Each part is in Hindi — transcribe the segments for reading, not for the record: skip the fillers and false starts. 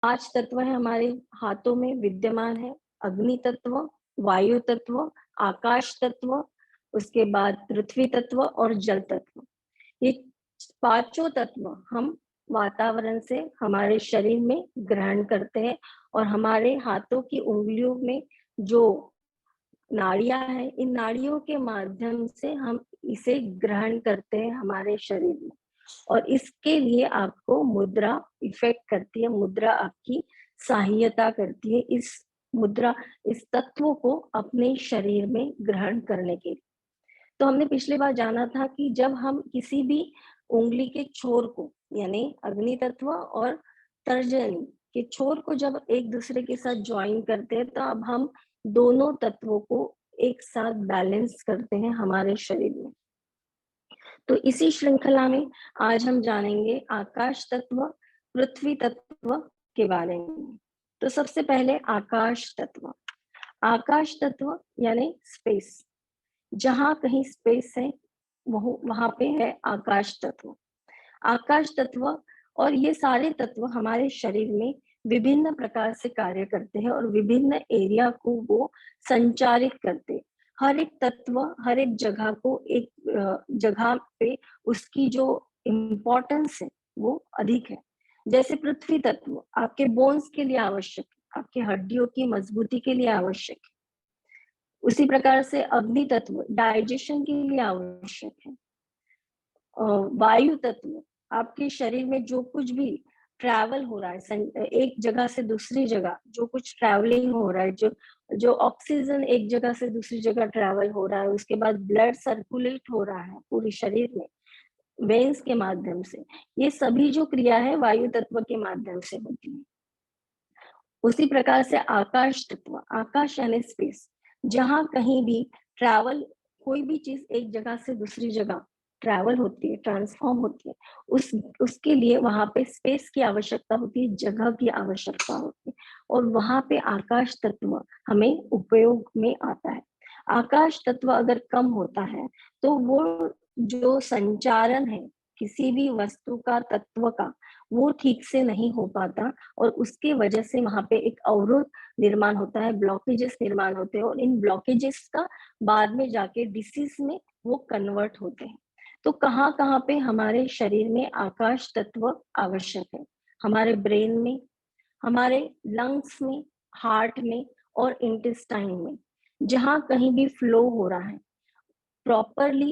पांच तत्व है हमारे हाथों में विद्यमान है। अग्नि तत्व, वायु तत्व, आकाश तत्व, उसके बाद पृथ्वी तत्व और जल तत्व। ये पांचों तत्व हम वातावरण से हमारे शरीर में ग्रहण करते हैं और हमारे हाथों की उंगलियों में जो नाड़ियां हैं, इन नाड़ियों के माध्यम से हम इसे ग्रहण करते हैं हमारे शरीर में। और इसके लिए आपको मुद्रा इफेक्ट करती है, मुद्रा आपकी सहायता करती है इस तत्व को अपने शरीर में ग्रहण करने के लिए। तो हमने पिछली बार जाना था कि जब हम किसी भी उंगली के छोर को, यानी अग्नि तत्व और तर्जनी के छोर को जब एक दूसरे के साथ ज्वाइन करते हैं, तो अब हम दोनों तत्वों को एक साथ बैलेंस करते हैं हमारे शरीर में। तो इसी श्रृंखला में आज हम जानेंगे आकाश तत्व, पृथ्वी तत्व के बारे में। तो सबसे पहले आकाश तत्व। आकाश तत्व यानी स्पेस, जहां कहीं स्पेस है वहां पे है आकाश तत्व। आकाश तत्व और ये सारे तत्व हमारे शरीर में विभिन्न प्रकार से कार्य करते हैं और विभिन्न एरिया को वो संचारित करते हैं। हर एक तत्व हर एक जगह को एक जगह पे उसकी जो इम्पोर्टेंस है वो अधिक है। जैसे पृथ्वी तत्व आपके बोन्स के लिए आवश्यक है, आपकी हड्डियों की मजबूती के लिए आवश्यक है। उसी प्रकार से अग्नि तत्व डाइजेशन के लिए आवश्यक है। वायु तत्व आपके शरीर में जो कुछ भी ट्रैवल हो रहा है, एक जगह से दूसरी जगह जो कुछ ट्रैवलिंग हो रहा है, जो जो ऑक्सीजन एक जगह से दूसरी जगह ट्रैवल हो रहा है, उसके बाद ब्लड सर्कुलेट हो रहा है पूरे शरीर में वेन्स के माध्यम से, ये सभी जो क्रिया है वायु तत्व के माध्यम से होती है। उसी प्रकार से आकाश तत्व, आकाश यानी स्पेस, जहां कहीं भी ट्रैवल, कोई भी चीज एक जगह से दूसरी जगह ट्रैवल होती है, ट्रांसफॉर्म होती है, उसके लिए वहां पे स्पेस की आवश्यकता होती है, जगह की आवश्यकता होती है, और वहां पे आकाश तत्व हमें उपयोग में आता है। आकाश तत्व अगर कम होता है तो वो जो संचारण है किसी भी वस्तु का, तत्व का, वो ठीक से नहीं हो पाता और उसके वजह से वहां पे एक अवरोध निर्माण होता है, ब्लॉकेजेस निर्माण होते हैं और इन ब्लॉकेजेस का बाद में जाके डिसीज में वो कन्वर्ट होते हैं। तो कहाँ कहाँ पे हमारे शरीर में आकाश तत्व आवश्यक है? हमारे ब्रेन में, हमारे लंग्स में, हार्ट में और इंटेस्टाइन में। जहां कहीं भी फ्लो हो रहा है प्रॉपरली,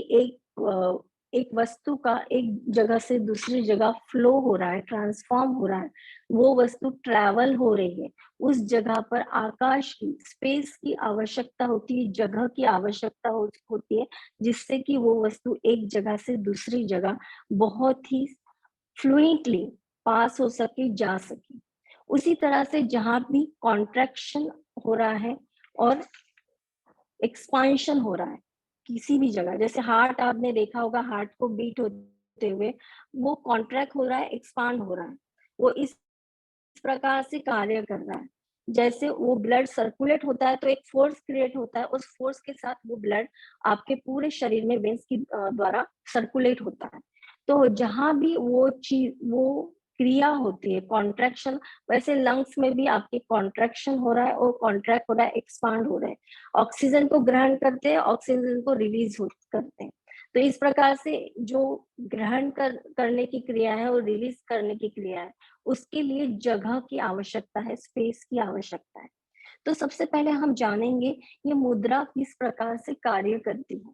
एक वस्तु का एक जगह से दूसरी जगह फ्लो हो रहा है, ट्रांसफॉर्म हो रहा है, वो वस्तु ट्रैवल हो रही है, उस जगह पर आकाश की, स्पेस की आवश्यकता होती है, जगह की आवश्यकता होती है, जिससे कि वो वस्तु एक जगह से दूसरी जगह बहुत ही फ्लुएंटली पास हो सके, जा सके। उसी तरह से जहां भी कॉन्ट्रैक्शन हो रहा है और एक्सपांशन हो रहा है किसी भी जगह, जैसे हार्ट आपने देखा होगा, हार्ट को बीट होते हुए वो कॉन्ट्रैक्ट हो रहा है, एक्सपांड हो रहा है, वो इस प्रकार से कार्य कर रहा है। जैसे वो ब्लड सर्कुलेट होता है तो एक फोर्स क्रिएट होता है, उस फोर्स के साथ वो ब्लड आपके पूरे शरीर में वेन्स की द्वारा सर्कुलेट होता है। तो जहां भी वो चीज, वो क्रिया होती है कॉन्ट्रैक्शन, वैसे लंग्स में भी आपके कॉन्ट्रैक्शन हो रहा है और कॉन्ट्रैक्ट हो रहा है, एक्सपांड हो रहा है। ऑक्सीजन को ग्रहण करते हैं, ऑक्सीजन को रिलीज करते हैं। तो इस प्रकार से जो ग्रहण करने की क्रिया है और रिलीज करने की क्रिया है, उसके लिए जगह की आवश्यकता है, स्पेस की आवश्यकता है। तो सबसे पहले हम जानेंगे ये मुद्रा किस प्रकार से कार्य करती है।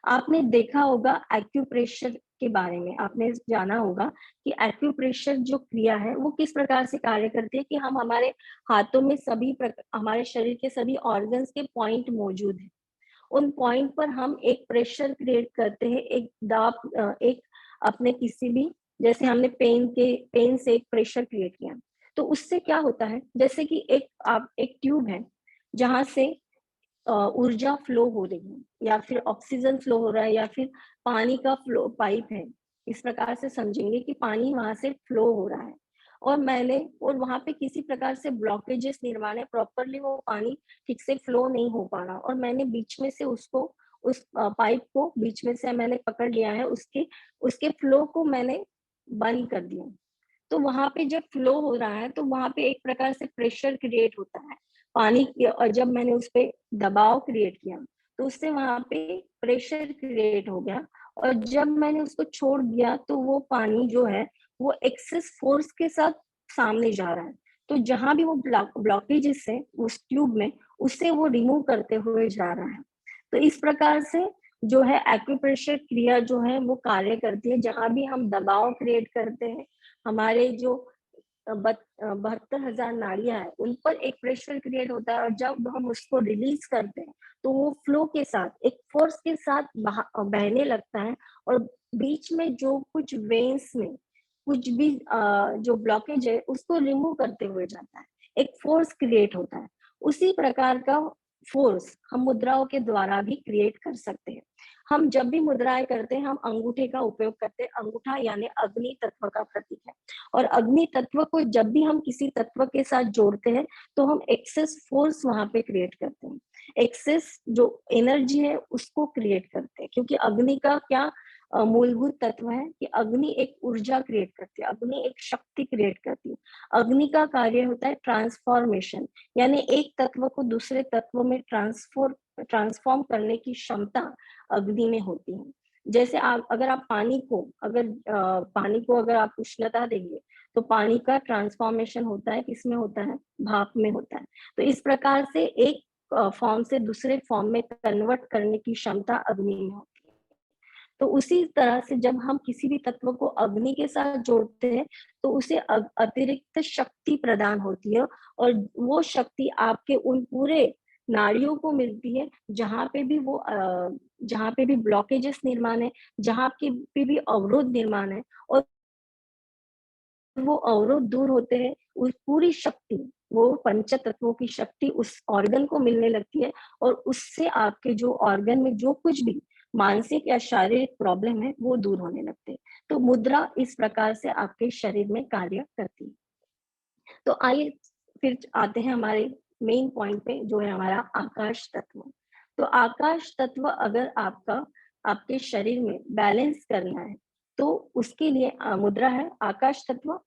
आपने देखा होगा एक्यूप्रेशर के बारे में, आपने जाना होगा कि एक्यूप्रेशर जो क्रिया है वो किस प्रकार से कार्य करती है, कि हम हमारे हाथों में हमारे शरीर के सभी ऑर्गन्स के पॉइंट मौजूद है, उन पॉइंट पर हम एक प्रेशर क्रिएट करते हैं, एक दाब, एक अपने किसी भी, जैसे हमने पेन से एक प्रेशर क्रिएट किया, तो उससे क्या होता है, जैसे कि एक ट्यूब है जहां से ऊर्जा फ्लो हो रही है, या फिर ऑक्सीजन फ्लो हो रहा है, या फिर पानी का फ्लो पाइप है, इस प्रकार से समझेंगे कि पानी वहां से फ्लो हो रहा है, और वहां पे किसी प्रकार से ब्लॉकेजेस निर्माण है, प्रॉपरली वो पानी ठीक से फ्लो नहीं हो पा रहा, और मैंने बीच में से उस पाइप को बीच में से मैंने पकड़ लिया है, उसके उसके फ्लो को मैंने बंद कर दिया। तो वहां पे जब फ्लो हो रहा है तो वहां पे एक प्रकार से प्रेशर क्रिएट होता है पानी की, और जब मैंने उस पर दबाव क्रिएट किया तो उससे वहां पे प्रेशर क्रिएट हो गया, और जब मैंने उसको छोड़ दिया तो वो पानी जो है वो एक्सेस फोर्स के साथ सामने जा रहा है। तो जहां भी वो ब्लॉकेजेस है उस ट्यूब में, उससे वो रिमूव करते हुए जा रहा है। तो इस प्रकार से जो है एक्यूप्रेशर क्रिया जो है वो कार्य करती है। जहां भी हम दबाव क्रिएट करते हैं, हमारे जो 72,000 नाड़ियां हैं उन पर एक प्रेशर क्रिएट होता है, और जब हम उसको रिलीज करते हैं तो वो फ्लो के साथ एक फोर्स के साथ बहने लगता है, और बीच में जो कुछ वेन्स में कुछ भी जो ब्लॉकेज है उसको रिमूव करते हुए जाता है, एक फोर्स क्रिएट होता है। उसी प्रकार का फोर्स हम मुद्राओं के द्वारा भी क्रिएट कर सकते हैं। हम जब भी मुद्राएं करते हैं हम अंगूठे का उपयोग करते हैं। अंगूठा यानी अग्नि तत्व का प्रतीक है, और अग्नि तत्व को जब भी हम किसी तत्व के साथ जोड़ते हैं तो हम एक्सेस फोर्स वहां पे क्रिएट करते हैं, एक्सेस जो एनर्जी है उसको क्रिएट करते हैं। क्योंकि अग्नि का क्या मूलभूत तत्व है कि अग्नि एक ऊर्जा क्रिएट करती है, अग्नि एक शक्ति क्रिएट करती है। अग्नि का कार्य होता है ट्रांसफॉर्मेशन, यानी एक तत्व को दूसरे तत्व में ट्रांसफॉर्म करने की क्षमता अग्नि में होती है। जैसे अगर आप पानी को अगर आप उष्णता देंगे तो पानी का ट्रांसफॉर्मेशन होता है, किसमें होता है? भाप में होता है। तो इस प्रकार से एक फॉर्म से दूसरे फॉर्म में कन्वर्ट करने की क्षमता अग्नि में होती है। तो उसी तरह से जब हम किसी भी तत्व को अग्नि के साथ जोड़ते हैं तो उसे अतिरिक्त शक्ति प्रदान होती है, और वो शक्ति आपके उन पूरे नाड़ियों को मिलती है जहाँ पे भी ब्लॉकेजेस निर्माण है, जहाँ पे भी अवरोध निर्माण है, और वो अवरोध दूर होते हैं। उस पूरी शक्ति, वो पंच तत्वों की शक्ति उस ऑर्गन को मिलने लगती है, और उससे आपके जो ऑर्गन में जो कुछ भी मानसिक या शारीरिक प्रॉब्लम है वो दूर होने लगते हैं। तो मुद्रा इस प्रकार से आपके शरीर में कार्य करती है। तो आइए फिर आते हैं हमारे मेन पॉइंट पे, जो है हमारा आकाश तत्व। तो आकाश तत्व अगर आपके शरीर में बैलेंस करना है तो उसके लिए मुद्रा है आकाश तत्व।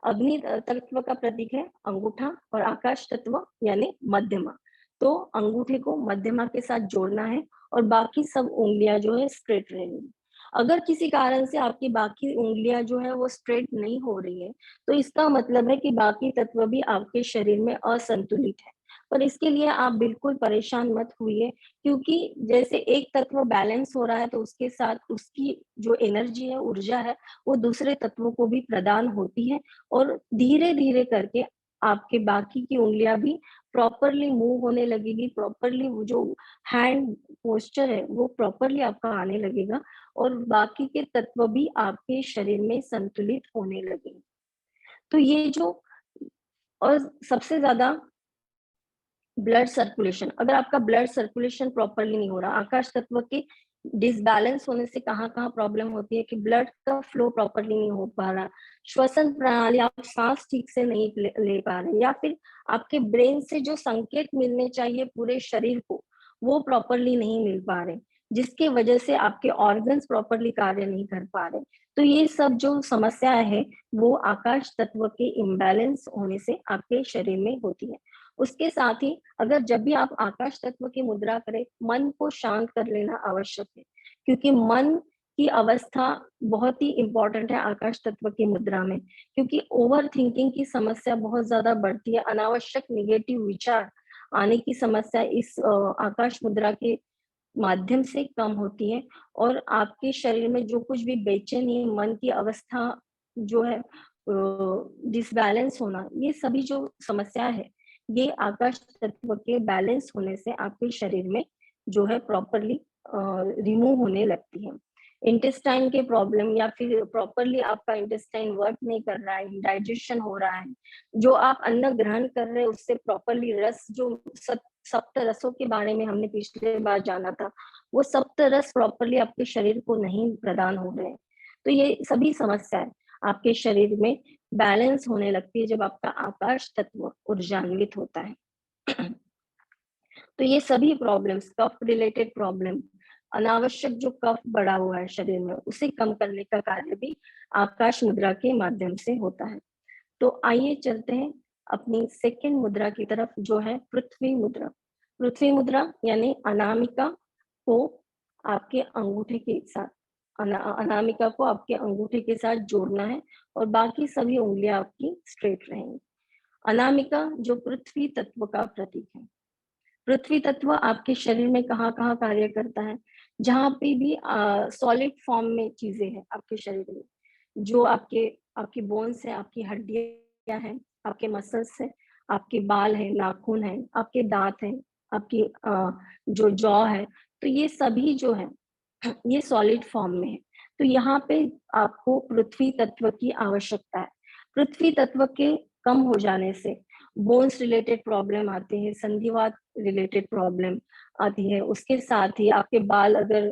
अग्नि तत्व का प्रतीक है अंगूठा, और आकाश तत्व यानी मध्यमा। तो अंगूठे को मध्यमा के साथ जोड़ना है, और बाकी सब उंगलियां जो है स्ट्रेट रहेंगी। अगर किसी कारण से आपकी बाकी उंगलियां जो है वो स्ट्रेट नहीं हो रही है तो इसका मतलब है कि बाकी तत्व भी आपके शरीर में असंतुलित है। पर इसके लिए आप बिल्कुल परेशान मत हुइए, क्योंकि जैसे एक तत्व बैलेंस हो रहा है तो उसके साथ उसकी जो एनर्जी है, ऊर्जा है, वो दूसरे तत्वों को भी प्रदान होती है, और धीरे धीरे करके आपके बाकी की उंगलियां भी प्रॉपरली मूव होने लगेगी, प्रॉपरली वो जो हैंड पोस्चर है वो प्रॉपरली आपका आने लगेगा, और बाकी के तत्व भी आपके शरीर में संतुलित होने लगेंगे। तो ये जो, और सबसे ज्यादा ब्लड सर्कुलेशन, अगर आपका ब्लड सर्कुलेशन प्रॉपरली नहीं हो रहा, आकाश तत्व के डिसबैलेंस होने से कहाँ कहाँ प्रॉब्लम होती है कि ब्लड का फ्लो प्रॉपरली नहीं हो पा रहा, श्वसन प्रणाली, आप सांस ठीक से नहीं ले पा रहे, या फिर आपके ब्रेन से जो संकेत मिलने चाहिए पूरे शरीर को वो प्रॉपरली नहीं मिल पा रहे, जिसके वजह से आपके ऑर्गन्स प्रॉपरली कार्य नहीं कर पा रहे। तो ये सब जो समस्या है वो आकाश तत्व के इम्बैलेंस होने से आपके शरीर में होती है। उसके साथ ही अगर जब भी आप आकाश तत्व की मुद्रा करें, मन को शांत कर लेना आवश्यक है, क्योंकि मन की अवस्था बहुत ही इंपॉर्टेंट है आकाश तत्व की मुद्रा में। क्योंकि ओवर थिंकिंग की समस्या बहुत ज्यादा बढ़ती है, अनावश्यक निगेटिव विचार आने की समस्या इस आकाश मुद्रा के माध्यम से कम होती है, और आपके शरीर में जो कुछ भी बेचैनी, मन की अवस्था जो है डिसबैलेंस होना, ये सभी जो समस्या है ये आकाश तत्व के बैलेंस होने से आपके शरीर में जो है प्रॉपरली रिमूव होने लगती है। इंटेस्टाइन के प्रॉब्लम, या फिर प्रॉपरली आपका इंटेस्टाइन वर्क नहीं कर रहा है, डाइजेशन हो रहा है, जो आप अन्न ग्रहण कर रहे हैं उससे प्रॉपरली रस, जो सप्त रसों के बारे में हमने पिछले बार जाना था, वो सप्त रस प्रॉपरली आपके शरीर को नहीं प्रदान हो रहे हैं। तो ये सभी समस्याएं आपके शरीर में बैलेंस होने लगती है जब आपका आकाश तत्व ऊर्जान्वित होता है। तो ये सभी प्रॉब्लम्स, कफ रिलेटेड प्रॉब्लम, अनावश्यक जो कफ बढ़ा हुआ है शरीर में उसे कम करने का कार्य भी आकाश मुद्रा के माध्यम से होता है। तो आइए चलते हैं अपनी सेकंड मुद्रा की तरफ, जो है पृथ्वी मुद्रा। पृथ्वी मुद्रा यानी अनामिका को आपके अंगूठे के साथ अनामिका को आपके अंगूठे के साथ जोड़ना है और बाकी सभी उंगलियां आपकी स्ट्रेट रहेंगी। अनामिका जो पृथ्वी तत्व का प्रतीक है। पृथ्वी तत्व आपके शरीर में कहाँ कहाँ कार्य करता है? जहाँ पे भी सॉलिड फॉर्म में चीजें हैं आपके शरीर में, जो आपकी बोन्स है, आपकी हड्डियां हैं, आपके मसल्स है, आपके बाल है, नाखून है, आपके दांत है, आपकी जो जॉ है, तो ये सभी जो है ये सॉलिड फॉर्म में है। तो यहाँ पे आपको पृथ्वी तत्व की आवश्यकता है। पृथ्वी तत्व के कम हो जाने से बोन्स रिलेटेड प्रॉब्लम आते हैं, संधिवात रिलेटेड प्रॉब्लम आती है। उसके साथ ही आपके बाल अगर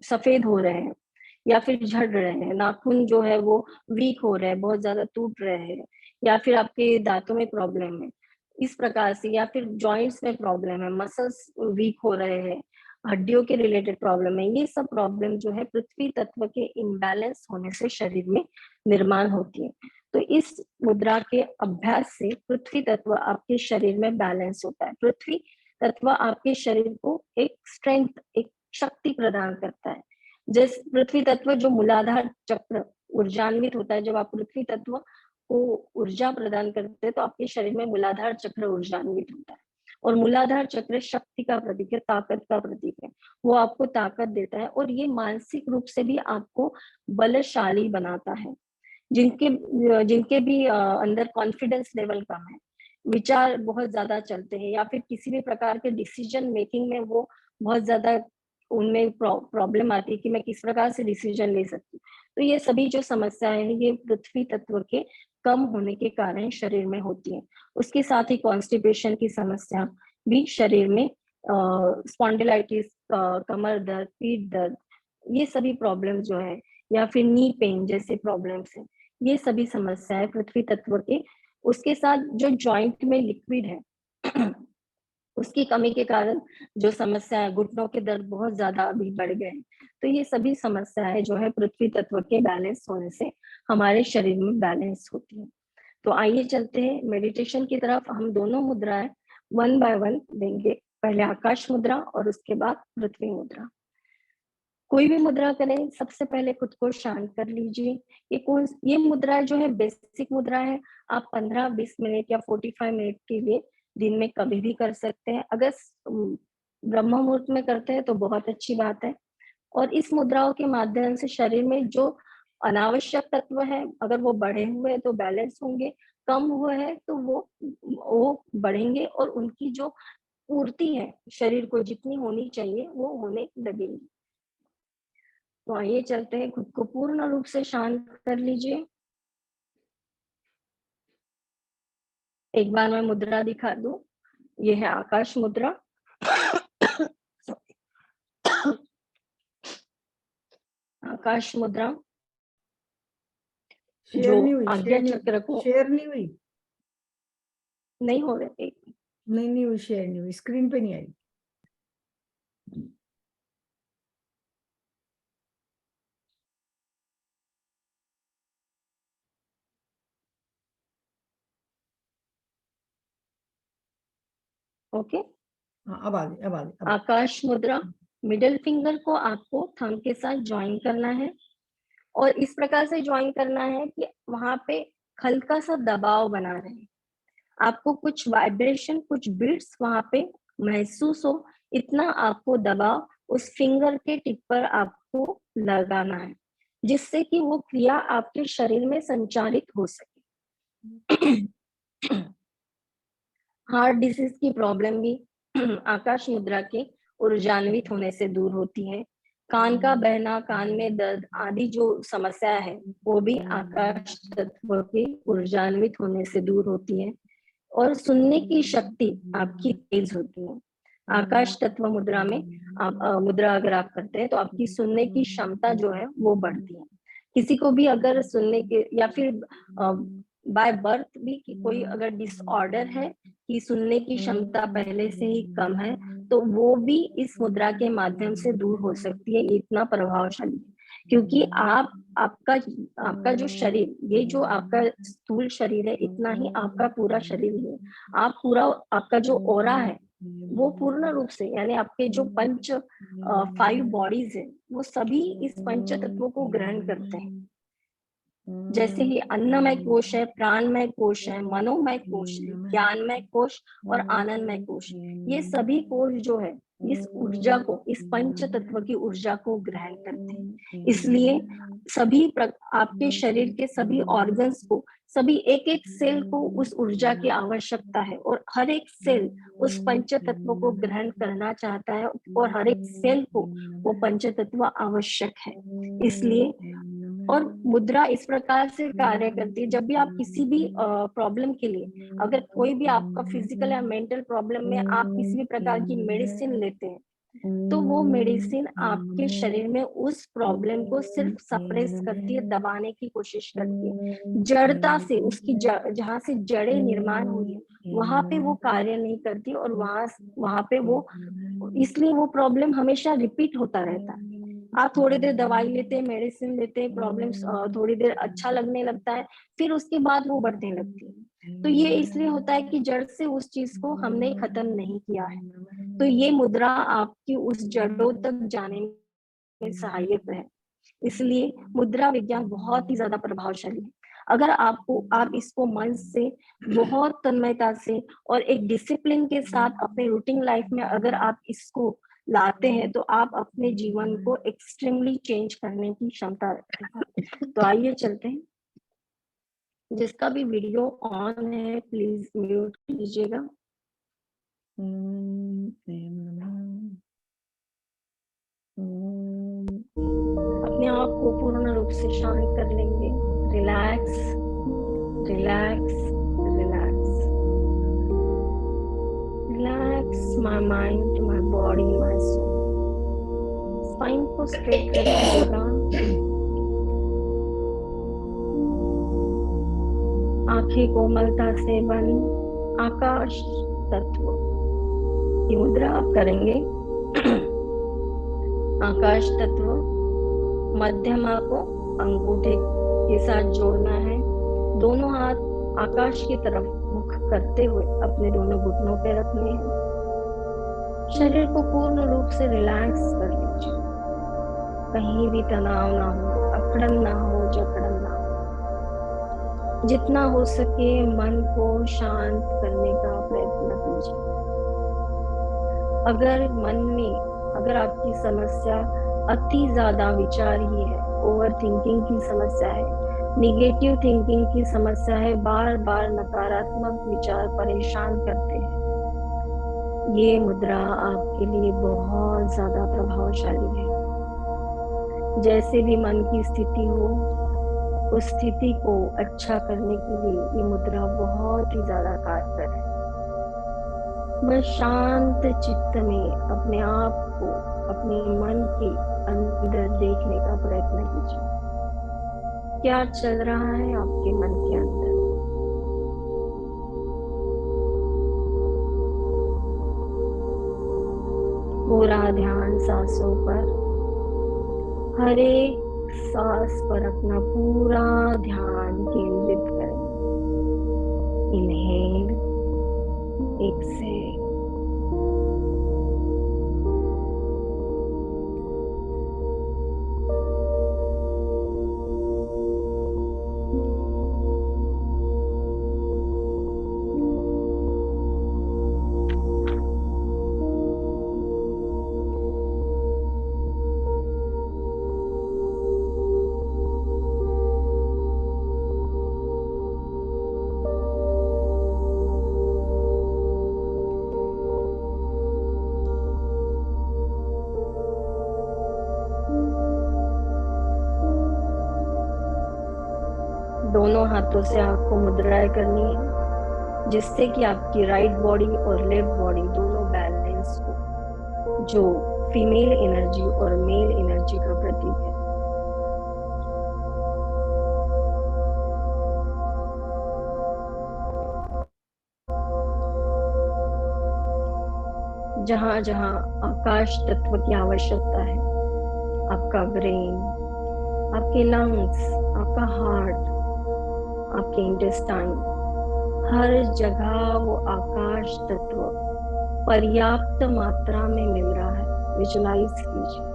सफेद हो रहे हैं या फिर झड़ रहे हैं, नाखून जो है वो वीक हो रहे हैं, बहुत ज्यादा टूट रहे हैं, या फिर आपके दांतों में प्रॉब्लम है इस प्रकार से, या फिर जॉइंट्स में प्रॉब्लम है, मसल्स वीक हो रहे हैं, हड्डियों के रिलेटेड प्रॉब्लम है, ये सब प्रॉब्लम जो है पृथ्वी तत्व के इम्बैलेंस होने से शरीर में निर्माण होती है। तो इस मुद्रा के अभ्यास से पृथ्वी तत्व आपके शरीर में बैलेंस होता है। पृथ्वी तत्व आपके शरीर को एक स्ट्रेंथ, एक शक्ति प्रदान करता है। जिस पृथ्वी तत्व जो मूलाधार चक्र ऊर्जान्वित होता है, जब आप पृथ्वी तत्व को ऊर्जा प्रदान करते हैं तो आपके शरीर में मूलाधार चक्र ऊर्जान्वित होता है। और मूलाधार चक्र शक्ति का प्रतीक है, ताकत का प्रतीक है, वो आपको ताकत देता है और ये मानसिक रूप से भी आपको बलशाली बनाता है। जिनके भी अंदर कॉन्फिडेंस लेवल कम है, विचार बहुत ज्यादा चलते हैं, या फिर किसी भी प्रकार के डिसीजन मेकिंग में वो बहुत ज्यादा उनमें प्रॉब्लम आती है कि मैं किस प्रकार से डिसीजन ले सकती हूँ, तो ये सभी जो समस्याएं हैं ये पृथ्वी तत्व के कम होने के कारण शरीर में होती है। उसके साथ ही कॉन्स्टिपेशन की समस्या भी शरीर में, स्पॉन्डिलाइटिस, कमर दर्द, पीठ दर्द, ये सभी प्रॉब्लम जो है, या फिर नी पेन जैसे प्रॉब्लम्स है, ये सभी समस्याएं पृथ्वी तत्व के। उसके साथ जो जॉइंट में लिक्विड है उसकी कमी के कारण जो समस्या है, घुटनों के दर्द बहुत ज्यादा अभी बढ़ गए हैं। तो ये सभी समस्याएं जो है पृथ्वी तत्व के बैलेंस होने से हमारे शरीर में बैलेंस होती है। तो आइए चलते हैं मेडिटेशन की तरफ। हम दोनों मुद्राएं वन बाय वन देंगे, पहले आकाश मुद्रा और उसके बाद पृथ्वी मुद्रा। कोई भी मुद्रा करें, सबसे पहले खुद को शांत कर लीजिए। ये मुद्रा जो है बेसिक मुद्रा है, आप 15-20 मिनट या 45 मिनट के लिए दिन में कभी भी कर सकते हैं। अगर ब्रह्म मुहूर्त में करते हैं तो बहुत अच्छी बात है। और इस मुद्राओं के माध्यम से शरीर में जो अनावश्यक तत्व है, अगर वो बढ़े हुए हैं तो बैलेंस होंगे, कम हुए हैं तो वो बढ़ेंगे और उनकी जो पूर्ति है शरीर को जितनी होनी चाहिए वो होने लगेगी। तो आइए चलते हैं, खुद को पूर्ण रूप से शांत कर लीजिए। एक बार मैं मुद्रा दिखा दूं, ये है आकाश मुद्रा। आकाश मुद्रा जो आज्ञा चक्र को शेयर नहीं हुई, नहीं हो रहे, नहीं हुई, शेयर नहीं हुई, स्क्रीन पे नहीं आई। ओके, हाँ, अब आ गई। आकाश मुद्रा, मिडिल फिंगर को आपको थंब के साथ ज्वाइन करना है और इस प्रकार से ज्वाइन करना है कि वहां पे हल्का सा दबाव बना रहे। आपको कुछ वाइब्रेशन, कुछ बीट्स वहां पे महसूस हो, इतना आपको दबाव उस फिंगर के टिप पर आपको लगाना है, जिससे कि वो क्रिया आपके शरीर में संचालित हो सके। हार्ट डिसीज की प्रॉब्लम भी आकाश मुद्रा के ऊर्जान्वित होने से दूर होती है। कान का बहना, कान में दर्द आदि जो समस्या है वो भी आकाश तत्व के ऊर्जान्वित होने से दूर होती है। और सुनने की शक्ति आपकी तेज होती है। आकाश तत्व मुद्रा में आप मुद्रा अगर आप करते हैं तो आपकी सुनने की क्षमता जो है वो बढ़ती है। किसी को भी अगर सुनने के या फिर बाय बर्थ भी कि कोई अगर डिसऑर्डर है कि सुनने की क्षमता पहले से ही कम है, तो वो भी इस मुद्रा के माध्यम से दूर हो सकती है। इतना प्रभावशाली है, क्योंकि आपका जो शरीर, ये जो आपका स्थूल शरीर है, इतना ही आपका पूरा शरीर है। आप पूरा, आपका जो ओरा है वो पूर्ण रूप से, यानी आपके जो 5 बॉडीज है, वो सभी इस पंच तत्वों को ग्रहण करते हैं। जैसे ही अन्नमय कोश है, प्राणमय कोश है, मनोमय कोश है, ज्ञानमय कोश और आनंदमय कोश, ये सभी कोश जो है इस ऊर्जा को, इस पंच तत्व की ऊर्जा को ग्रहण करते हैं। इसलिए आपके शरीर के सभी ऑर्गन्स को, सभी एक एक सेल को उस ऊर्जा की आवश्यकता है, और हर एक सेल उस पंच तत्व को ग्रहण करना चाहता है, और हर एक सेल को वो पंच तत्व आवश्यक है। इसलिए, और मुद्रा इस प्रकार से कार्य करती है, जब भी आप किसी भी प्रॉब्लम के लिए, अगर कोई भी आपका फिजिकल या मेंटल प्रॉब्लम में आप किसी भी प्रकार की मेडिसिन लेते हैं, तो वो मेडिसिन आपके शरीर में उस प्रॉब्लम को सिर्फ सप्रेस करती है, दबाने की कोशिश करती है। जड़ता से उसकी जहाँ से जड़ें निर्माण हुई है, वहां पे वो कार्य नहीं करती, और वहां पे वो, इसलिए वो प्रॉब्लम हमेशा रिपीट होता रहता है। आप थोड़ी देर दवाई लेते हैं, मेडिसिन लेते हैं, प्रॉब्लम्स थोड़ी देर अच्छा लगने लगता है, फिर उसके बाद वो बढ़ने लगती है। तो ये इसलिए होता है कि जड़ से उस चीज को हमने खत्म नहीं किया है। तो ये मुद्रा आपकी उस जड़ों तक जाने में सहायक है। इसलिए मुद्रा विज्ञान बहुत ही ज्यादा प्रभावशाली है। अगर आप इसको मन से, बहुत तन्मयता से और एक डिसिप्लिन के साथ अपने रूटीन लाइफ में अगर आप इसको लाते हैं, तो आप अपने जीवन को एक्सट्रीमली चेंज करने की क्षमता रखते हैं। तो आइए चलते हैं। जिसका भी वीडियो ऑन है प्लीज म्यूट कीजिएगा। अपने आप को पूर्ण रूप से शांत कर लेंगे। Relax relax relax relax my mind, my body, my soul. Spine को स्ट्रेट रखिएगा। आंखें कोमलता से बंद। आकाश तत्व की मुद्रा आप करेंगे। आकाश तत्व, मध्यमा को अंगूठे के साथ जोड़ना है। दोनों हाथ आकाश की तरफ मुख करते हुए अपने दोनों घुटनों पे रखने हैं। शरीर को पूर्ण रूप से रिलैक्स कर लीजिए। कहीं भी तनाव ना हो, अकड़न ना हो, जकड़न ना हो। जितना हो सके मन को शांत करने का प्रयत्न कीजिए। अगर आपकी समस्या अति ज्यादा विचार ही है, ओवर थिंकिंग की समस्या है, निगेटिव थिंकिंग की समस्या है, बार बार नकारात्मक विचार परेशान करते हैं, ये मुद्रा आपके लिए बहुत ज्यादा प्रभावशाली है। जैसे भी मन की स्थिति हो, उस स्थिति को अच्छा करने के लिए ये मुद्रा बहुत ही ज्यादा कारगर है। बस शांत चित्त में अपने आप को अपने मन के अंदर देखने का प्रयत्न कीजिए। क्या चल रहा है आपके मन के अंदर? पूरा ध्यान सांसों पर, हर एक सांस पर अपना पूरा ध्यान केंद्रित करें। Inhale, exhale. दोनों हाथों से आपको मुद्राएं करनी है, जिससे कि आपकी राइट बॉडी और लेफ्ट बॉडी दोनों बैलेंस हो, जो फीमेल एनर्जी और मेल एनर्जी का प्रतीक है। जहां जहां आकाश तत्व की आवश्यकता है, आपका ब्रेन, आपके लंग्स, आपका हार्ट, आपके इंटेस्टाइन, हर जगह वो आकाश तत्व पर्याप्त मात्रा में मिल रहा है। विजुलाइज कीजिए।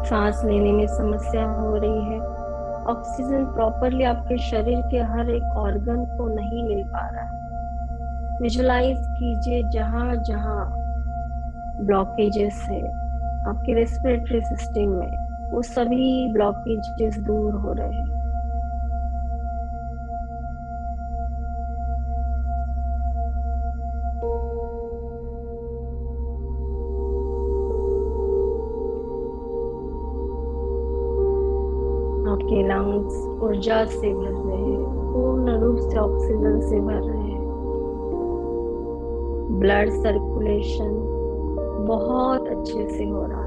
सांस लेने में समस्या हो रही है, ऑक्सीजन प्रॉपरली आपके शरीर के हर एक ऑर्गन को नहीं मिल पा रहा है। विजुलाइज कीजिए जहां जहां ब्लॉकेजेस है आपके रेस्पिरेटरी सिस्टम में, वो सभी ब्लॉकेजेस दूर हो रहे हैं। आपके लंग्स ऊर्जा से भर रहे हैं, पूर्ण रूप से ऑक्सीजन से भर रहे हैं। ब्लड सर्कुलेशन बहुत अच्छे से हो रहा है,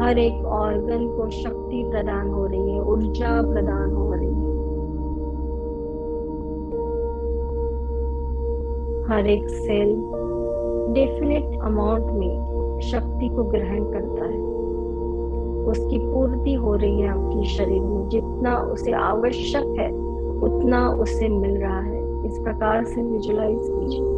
हर एक ऑर्गन को शक्ति प्रदान हो रही है, ऊर्जा प्रदान हो रही है। हर एक सेल डेफिनेट अमाउंट में शक्ति को ग्रहण करता है, उसकी पूर्ति हो रही है आपके शरीर में, जितना उसे आवश्यक है उतना उसे मिल रहा है। इस प्रकार से विजुलाइज कीजिए।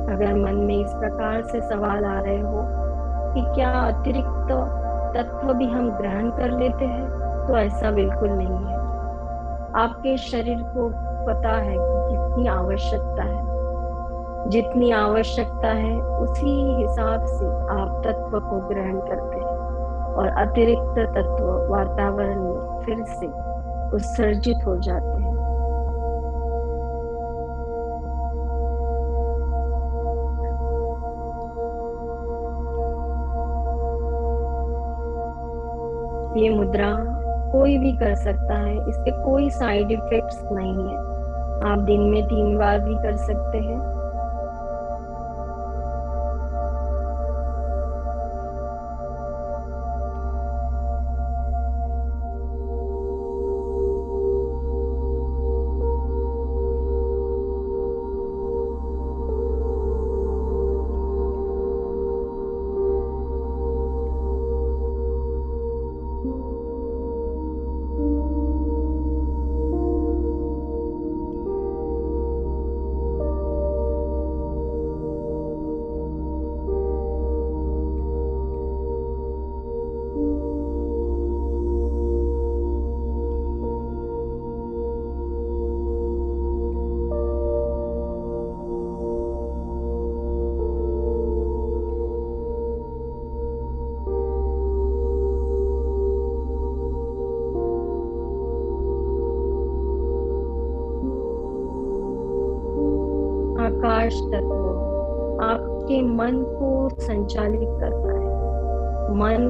अगर मन में इस प्रकार से सवाल आ रहे हो कि क्या अतिरिक्त तत्व भी हम ग्रहण कर लेते हैं, तो ऐसा बिल्कुल नहीं है। आपके शरीर को पता है कि कितनी आवश्यकता है, जितनी आवश्यकता है उसी हिसाब से आप तत्व को ग्रहण करते हैं और अतिरिक्त तत्व वातावरण में फिर से उत्सर्जित हो जाते हैं। ये मुद्रा कोई भी कर सकता है, इसके कोई साइड इफेक्ट्स नहीं है। आप दिन में 3 बार भी कर सकते हैं। आकाश तत्व आपके मन को संचालित करता है, मन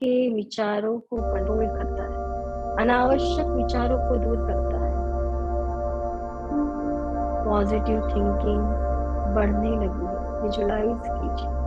के विचारों को कंट्रोल करता है, अनावश्यक विचारों को दूर करता है। पॉजिटिव थिंकिंग बढ़ने लगी है। विजुलाइज कीजिए।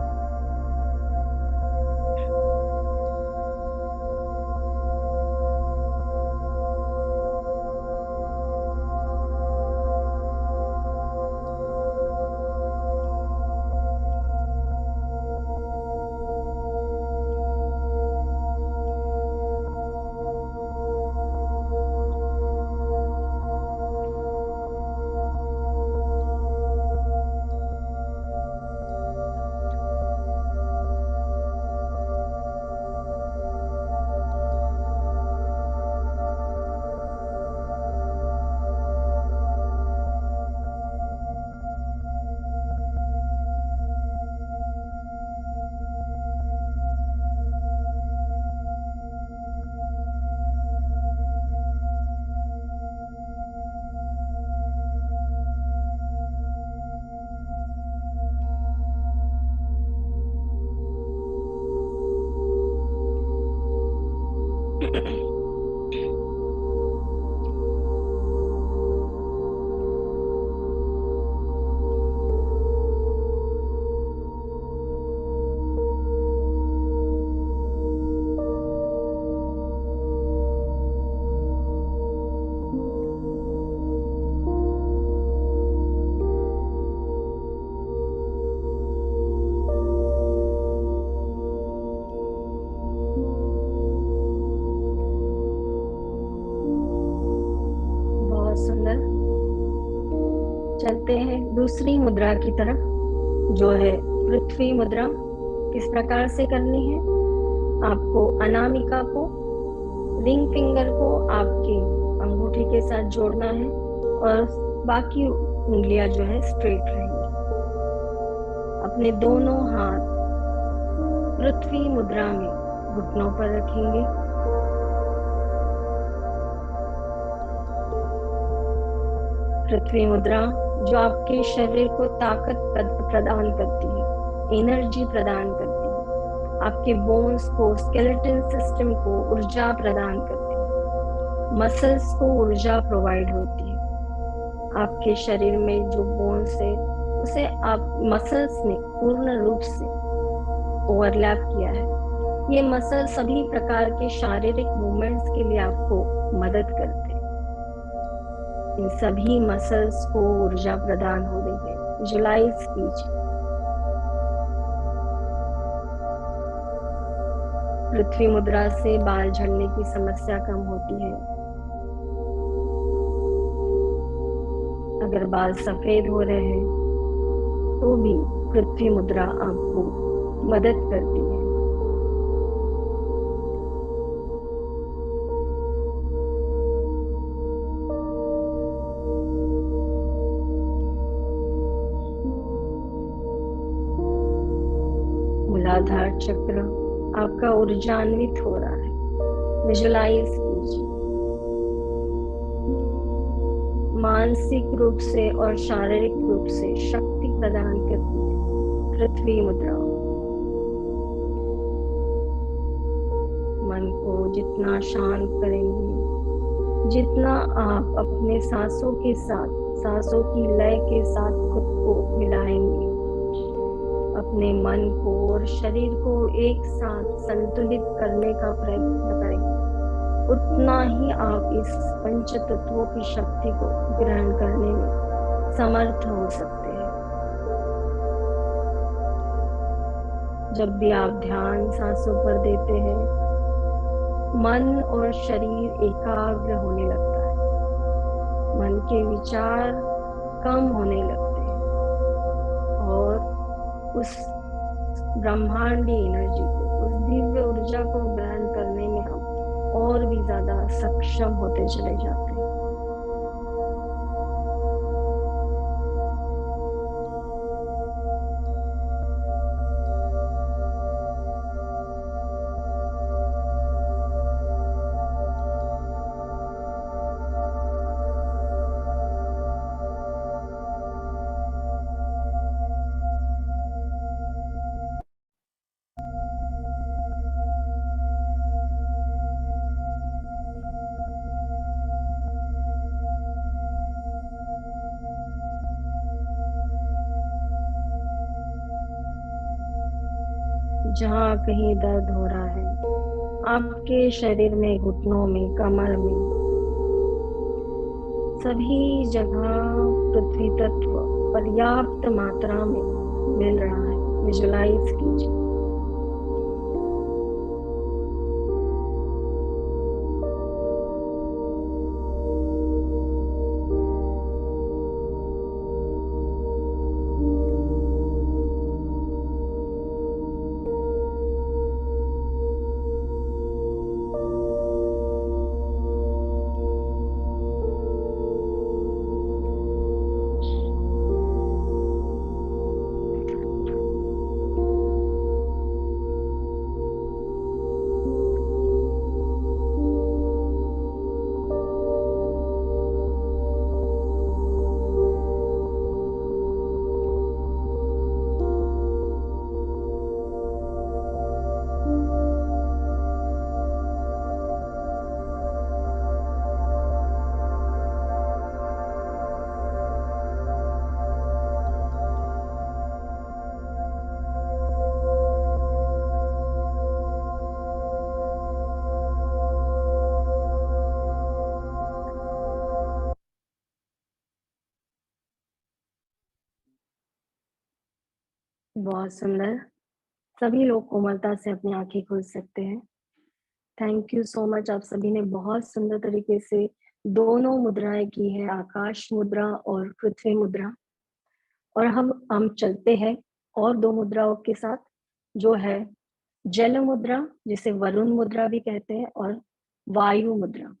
सुंदर। चलते हैं दूसरी मुद्रा की तरफ, जो है पृथ्वी मुद्रा। किस प्रकार से करनी है? आपको अनामिका को, रिंग फिंगर को आपके अंगूठी के साथ जोड़ना है और बाकी उंगलियां जो है स्ट्रेट रहेंगी। अपने दोनों हाथ पृथ्वी मुद्रा में घुटनों पर रखेंगे। पृथ्वी मुद्रा जो आपके शरीर को ताकत प्रदान करती है, एनर्जी प्रदान करती है, आपके बोन्स को, स्केलेटन सिस्टम को ऊर्जा प्रदान करती है, मसल्स को ऊर्जा प्रोवाइड होती है। आपके शरीर में जो बोन्स है उसे आप मसल्स ने पूर्ण रूप से ओवरलैप किया है। ये मसल सभी प्रकार के शारीरिक मूवमेंट्स के लिए आपको मदद करते हैं। इन सभी मसल्स को ऊर्जा प्रदान हो रही है। विजुलाइज कीजिए। पृथ्वी मुद्रा से बाल झड़ने की समस्या कम होती है। अगर बाल सफेद हो रहे हैं तो भी पृथ्वी मुद्रा आपको मदद करती है। मूलाधार चक्र आपका ऊर्जान्वित हो रहा है। विजुलाइज कीजिए। मानसिक रूप से और शारीरिक रूप से शक्ति प्रदान करती है पृथ्वी मुद्रा। मन को जितना शांत करेंगे, जितना आप अपने सांसों के साथ, सांसों की लय के साथ खुद को मिलाएंगे, अपने मन को और शरीर को एक साथ संतुलित करने का प्रयत्न करेंगे, उतना ही आप इस पंच तत्वों की शक्ति को ग्रहण करने में समर्थ हो सकते हैं। जब भी आप ध्यान सांसों पर देते हैं, मन और शरीर एकाग्र होने लगता है। मन के विचार कम होने लगते हैं और उस ब्रह्मांडी एनर्जी को, उस दिव्य ऊर्जा को ग्रहण करने में हम और भी ज्यादा सक्षम होते चले जाते हैं। जहाँ कहीं दर्द हो रहा है आपके शरीर में, घुटनों में, कमर में, सभी जगह पृथ्वी तत्व पर्याप्त मात्रा में मिल रहा है। विजुलाइज कीजिए। बहुत सुंदर। सभी लोग कोमलता से अपनी आंखें खोल सकते हैं। Thank you so much. आप सभी ने बहुत सुंदर तरीके से दोनों मुद्राएं की है, आकाश मुद्रा और पृथ्वी मुद्रा। और हम चलते हैं और दो मुद्राओं के साथ, जो है जल मुद्रा, जिसे वरुण मुद्रा भी कहते हैं, और वायु मुद्रा।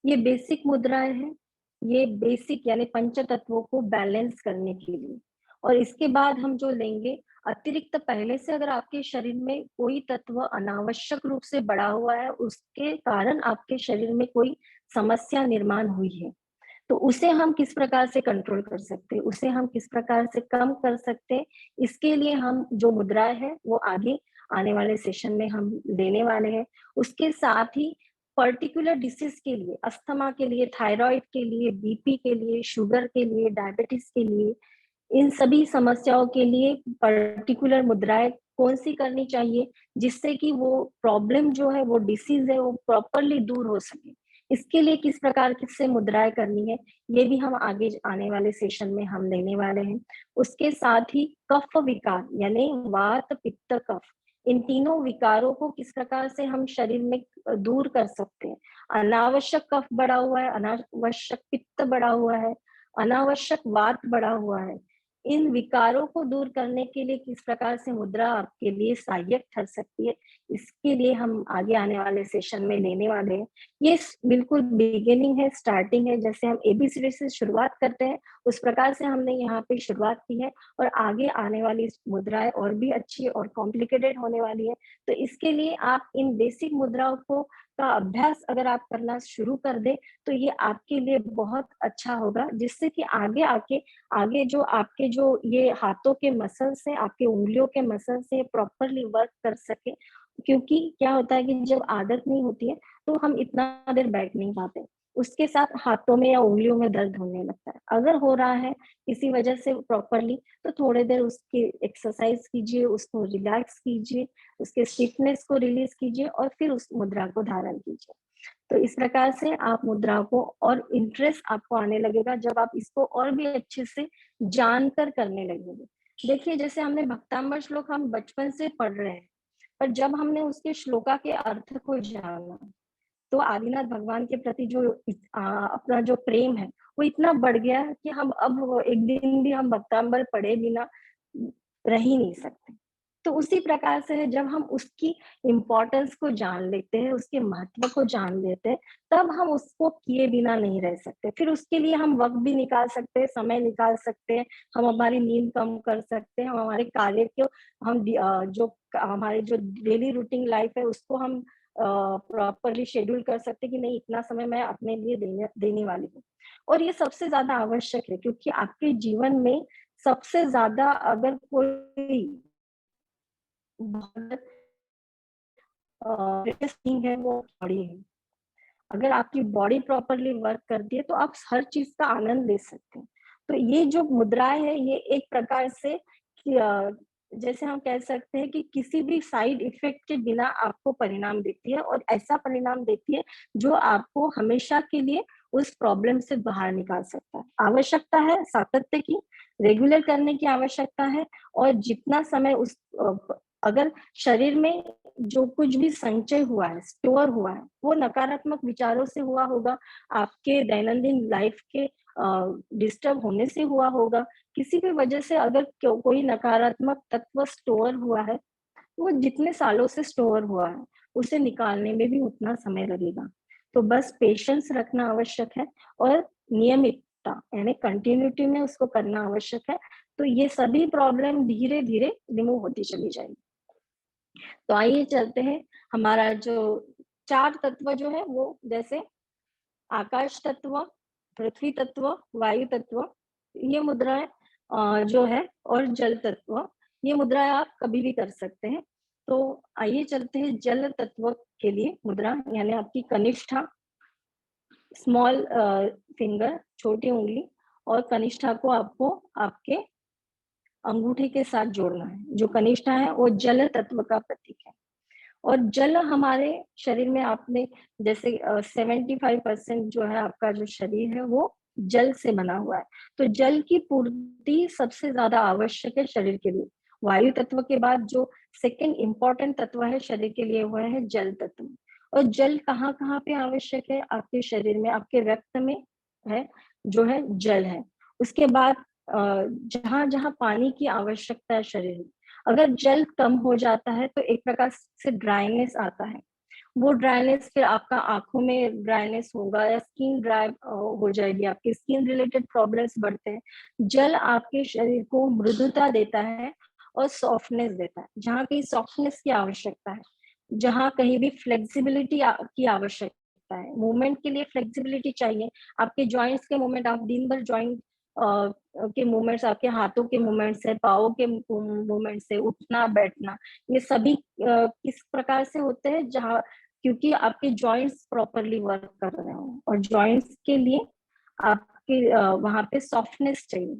ये बेसिक मुद्राएं हैं, ये बेसिक यानी पंच तत्वों को बैलेंस करने के लिए। और इसके बाद हम जो लेंगे अतिरिक्त, पहले से अगर आपके शरीर में कोई तत्व अनावश्यक रूप से बढ़ा हुआ है, उसके कारण आपके शरीर में कोई समस्या निर्माण हुई है, तो उसे हम किस प्रकार से कंट्रोल कर सकते हैं, उसे हम किस प्रकार से कम कर सकते हैं, इसके लिए हम जो मुद्राएं हैं वो आगे आने वाले सेशन में हम लेने वाले हैं। उसके साथ ही पर्टिकुलर डिसीज के लिए, अस्थमा के लिए, थायराइड के लिए, बीपी के लिए, शुगर के लिए, डायबिटीज के लिए, इन सभी समस्याओं के लिए पर्टिकुलर मुद्राएं कौन सी करनी चाहिए, जिससे कि वो प्रॉब्लम जो है, वो डिसीज है, वो प्रॉपरली दूर हो सके। इसके लिए किस प्रकार से मुद्राएं करनी है, ये भी हम आगे आने वाले सेशन में हम लेने वाले हैं। उसके साथ ही कफ विकार यानी वात पित्त कफ, इन तीनों विकारों को किस प्रकार से हम शरीर में दूर कर सकते हैं। अनावश्यक कफ बढ़ा हुआ है, अनावश्यक पित्त बढ़ा हुआ है, अनावश्यक वात बढ़ा हुआ है, इन विकारों को दूर करने के लिए किस प्रकार से मुद्रा आपके लिए सहायक ठहर सकती है, इसके लिए हम आगे आने वाले सेशन में लेने वाले हैं। ये बिल्कुल बिगिनिंग है, स्टार्टिंग है, जैसे हम एबीसीडी से शुरुआत करते हैं उस प्रकार से हमने यहाँ पे शुरुआत की है, और आगे आने वाली मुद्राएं और भी अच्छी और कॉम्प्लिकेटेड होने वाली है। तो इसके लिए आप इन बेसिक मुद्राओं को का अभ्यास अगर आप करना शुरू कर दे, तो ये आपके लिए बहुत अच्छा होगा, जिससे कि आगे जो आपके जो ये हाथों के मसल्स हैं, आपके उंगलियों के मसल्स हैं, प्रॉपरली वर्क कर सके। क्योंकि क्या होता है कि जब आदत नहीं होती है तो हम इतना देर बैठ नहीं पाते, उसके साथ हाथों में या उंगलियों में दर्द होने लगता है। अगर हो रहा है किसी वजह से प्रॉपरली, तो थोड़ी देर उसकी एक्सरसाइज कीजिए, उसको रिलैक्स कीजिए, उसके स्टिफनेस को रिलीज कीजिए और फिर उस मुद्रा को धारण कीजिए। तो इस प्रकार से आप मुद्रा को, और इंटरेस्ट आपको आने लगेगा जब आप इसको और भी अच्छे से जानकर करने लगेंगे। देखिए, जैसे हमने भक्तांबर श्लोक हम बचपन से पढ़ रहे हैं, पर जब हमने उसके श्लोका के अर्थ को जाना, तो आदिनाथ भगवान के प्रति जो अपना जो प्रेम है वो इतना बढ़ गया कि हम अब एक दिन भी हम भक्तांबर पढ़े बिना रह ही नहीं सकते। तो उसी प्रकार से है, जब हम उसकी इम्पोर्टेंस को जान लेते हैं, उसके महत्व को जान लेते हैं, तब हम उसको किए बिना नहीं रह सकते। फिर उसके लिए हम वक्त भी निकाल सकते हैं, समय निकाल सकते हैं, हम हमारी नींद कम कर सकते हैं, हम हमारे कार्य को, हम जो हमारे जो डेली रूटीन लाइफ है उसको हम प्रॉपरली शेड्यूल कर सकते हैं कि नहीं, इतना समय मैं अपने लिए देने वाली हूँ। और ये सबसे ज्यादा आवश्यक है, क्योंकि आपके जीवन में सबसे ज्यादा अगर कोई थिंग है वो बॉडी है। अगर आपकी बॉडी प्रॉपरली वर्क करती है तो आप हर चीज का आनंद ले सकते हैं। तो ये जो मुद्राएं है, ये एक प्रकार से जैसे हम कह सकते हैं कि किसी भी साइड इफेक्ट के बिना आपको परिणाम देती है, और ऐसा परिणाम देती है जो आपको हमेशा के लिए उस प्रॉब्लम से बाहर निकाल सकता है। आवश्यकता है सातत्य की, रेगुलर करने की आवश्यकता है, और जितना समय उस अगर शरीर में जो कुछ भी संचय हुआ है, स्टोर हुआ है, वो नकारात्मक विचारों से हुआ होगा, आपके दैनंदिन लाइफ के डिस्टर्ब होने से हुआ होगा, किसी भी वजह से अगर कोई नकारात्मक तत्व स्टोर हुआ है, वो जितने सालों से स्टोर हुआ है उसे निकालने में भी उतना समय लगेगा। तो बस पेशेंस रखना आवश्यक है, और नियमितता यानी कंटिन्यूटी में उसको करना आवश्यक है। तो ये सभी प्रॉब्लम धीरे धीरे रिमूव होती चली जाएगी। तो आइए चलते हैं, हमारा जो चार तत्व जो है वो, जैसे आकाश तत्व, पृथ्वी तत्व, वायु तत्व, ये मुद्राएं जो है, और जल तत्व, ये मुद्राएं आप कभी भी कर सकते हैं। तो आइए चलते हैं जल तत्व के लिए मुद्रा, यानी आपकी कनिष्ठा, स्मॉल फिंगर, छोटी उंगली, और कनिष्ठा को आपको आपके अंगूठे के साथ जोड़ना है। जो कनिष्ठा है वो जल तत्व का प्रतीक है, और जल हमारे शरीर में, आपने जैसे 75% जो है आपका जो शरीर है वो जल से बना हुआ है। तो जल की पूर्ति सबसे ज्यादा आवश्यक है शरीर के लिए। वायु तत्व के बाद जो सेकंड इम्पोर्टेंट तत्व है शरीर के लिए वो है जल तत्व। और जल कहाँ कहाँ पे आवश्यक है आपके शरीर में? आपके रक्त में है, जो है जल है। उसके बाद जहाँ जहाँ पानी की आवश्यकता है शरीर में, अगर जल कम हो जाता है तो एक प्रकार से ड्राइनेस आता है। वो ड्राइनेस फिर आपका आंखों में ड्राइनेस होगा या स्किन ड्राई हो जाएगी, आपकी स्किन रिलेटेड प्रॉब्लम्स बढ़ते हैं। जल आपके शरीर को मृदुता देता है और सॉफ्टनेस देता है। जहाँ कहीं सॉफ्टनेस की आवश्यकता है, जहाँ कहीं भी फ्लेक्सिबिलिटी की आवश्यकता है, मूवमेंट के लिए फ्लेक्सिबिलिटी चाहिए। आपके जॉइंट्स के मूवमेंट, आप दिन भर जॉइंट के मूवमेंट्स, आपके हाथों के मूवमेंट्स है, पाओ के मूवमेंट्स है, उठना बैठना, ये सभी किस प्रकार से होते हैं? जहाँ क्योंकि आपके जॉइंट्स प्रॉपरली वर्क कर रहे हो, और जॉइंट्स के लिए आपके वहां पे सॉफ्टनेस चाहिए,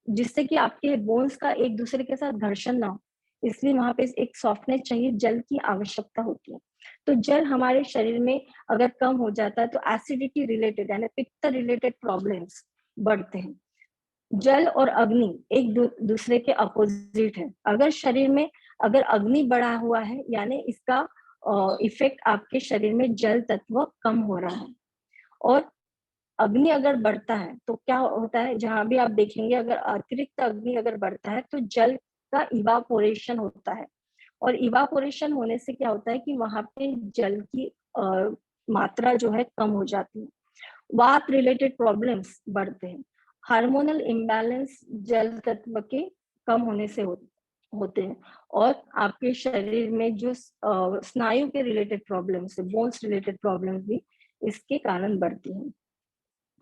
जिससे कि आपके बोन्स का एक दूसरे के साथ घर्षण ना हो। इसलिए वहां पे एक सॉफ्टनेस चाहिए, जल की आवश्यकता होती है। तो जल हमारे शरीर में अगर कम हो जाता है तो एसिडिटी रिलेटेड यानी पित्त रिलेटेड प्रॉब्लम्स बढ़ते हैं। जल और अग्नि एक दूसरे के अपोजिट है। अगर शरीर में अगर अग्नि बढ़ा हुआ है, यानी इसका इफेक्ट आपके शरीर में जल तत्व कम हो रहा है। और अग्नि अगर बढ़ता है तो क्या होता है? जहां भी आप देखेंगे, अगर अतिरिक्त अग्नि अगर बढ़ता है तो जल का इवापोरेशन होता है। और इवापोरेशन होने से क्या होता है कि वहां पे जल की मात्रा जो है कम हो जाती है। वात रिलेटेड प्रॉब्लम्स बढ़ते हैं। हार्मोनल इम्बैलेंस जल तत्व के कम होने से होते हैं। और आपके शरीर में जो स्नायु के रिलेटेड प्रॉब्लम्स है, बोन्स रिलेटेड प्रॉब्लम्स भी इसके कारण बढ़ती हैं।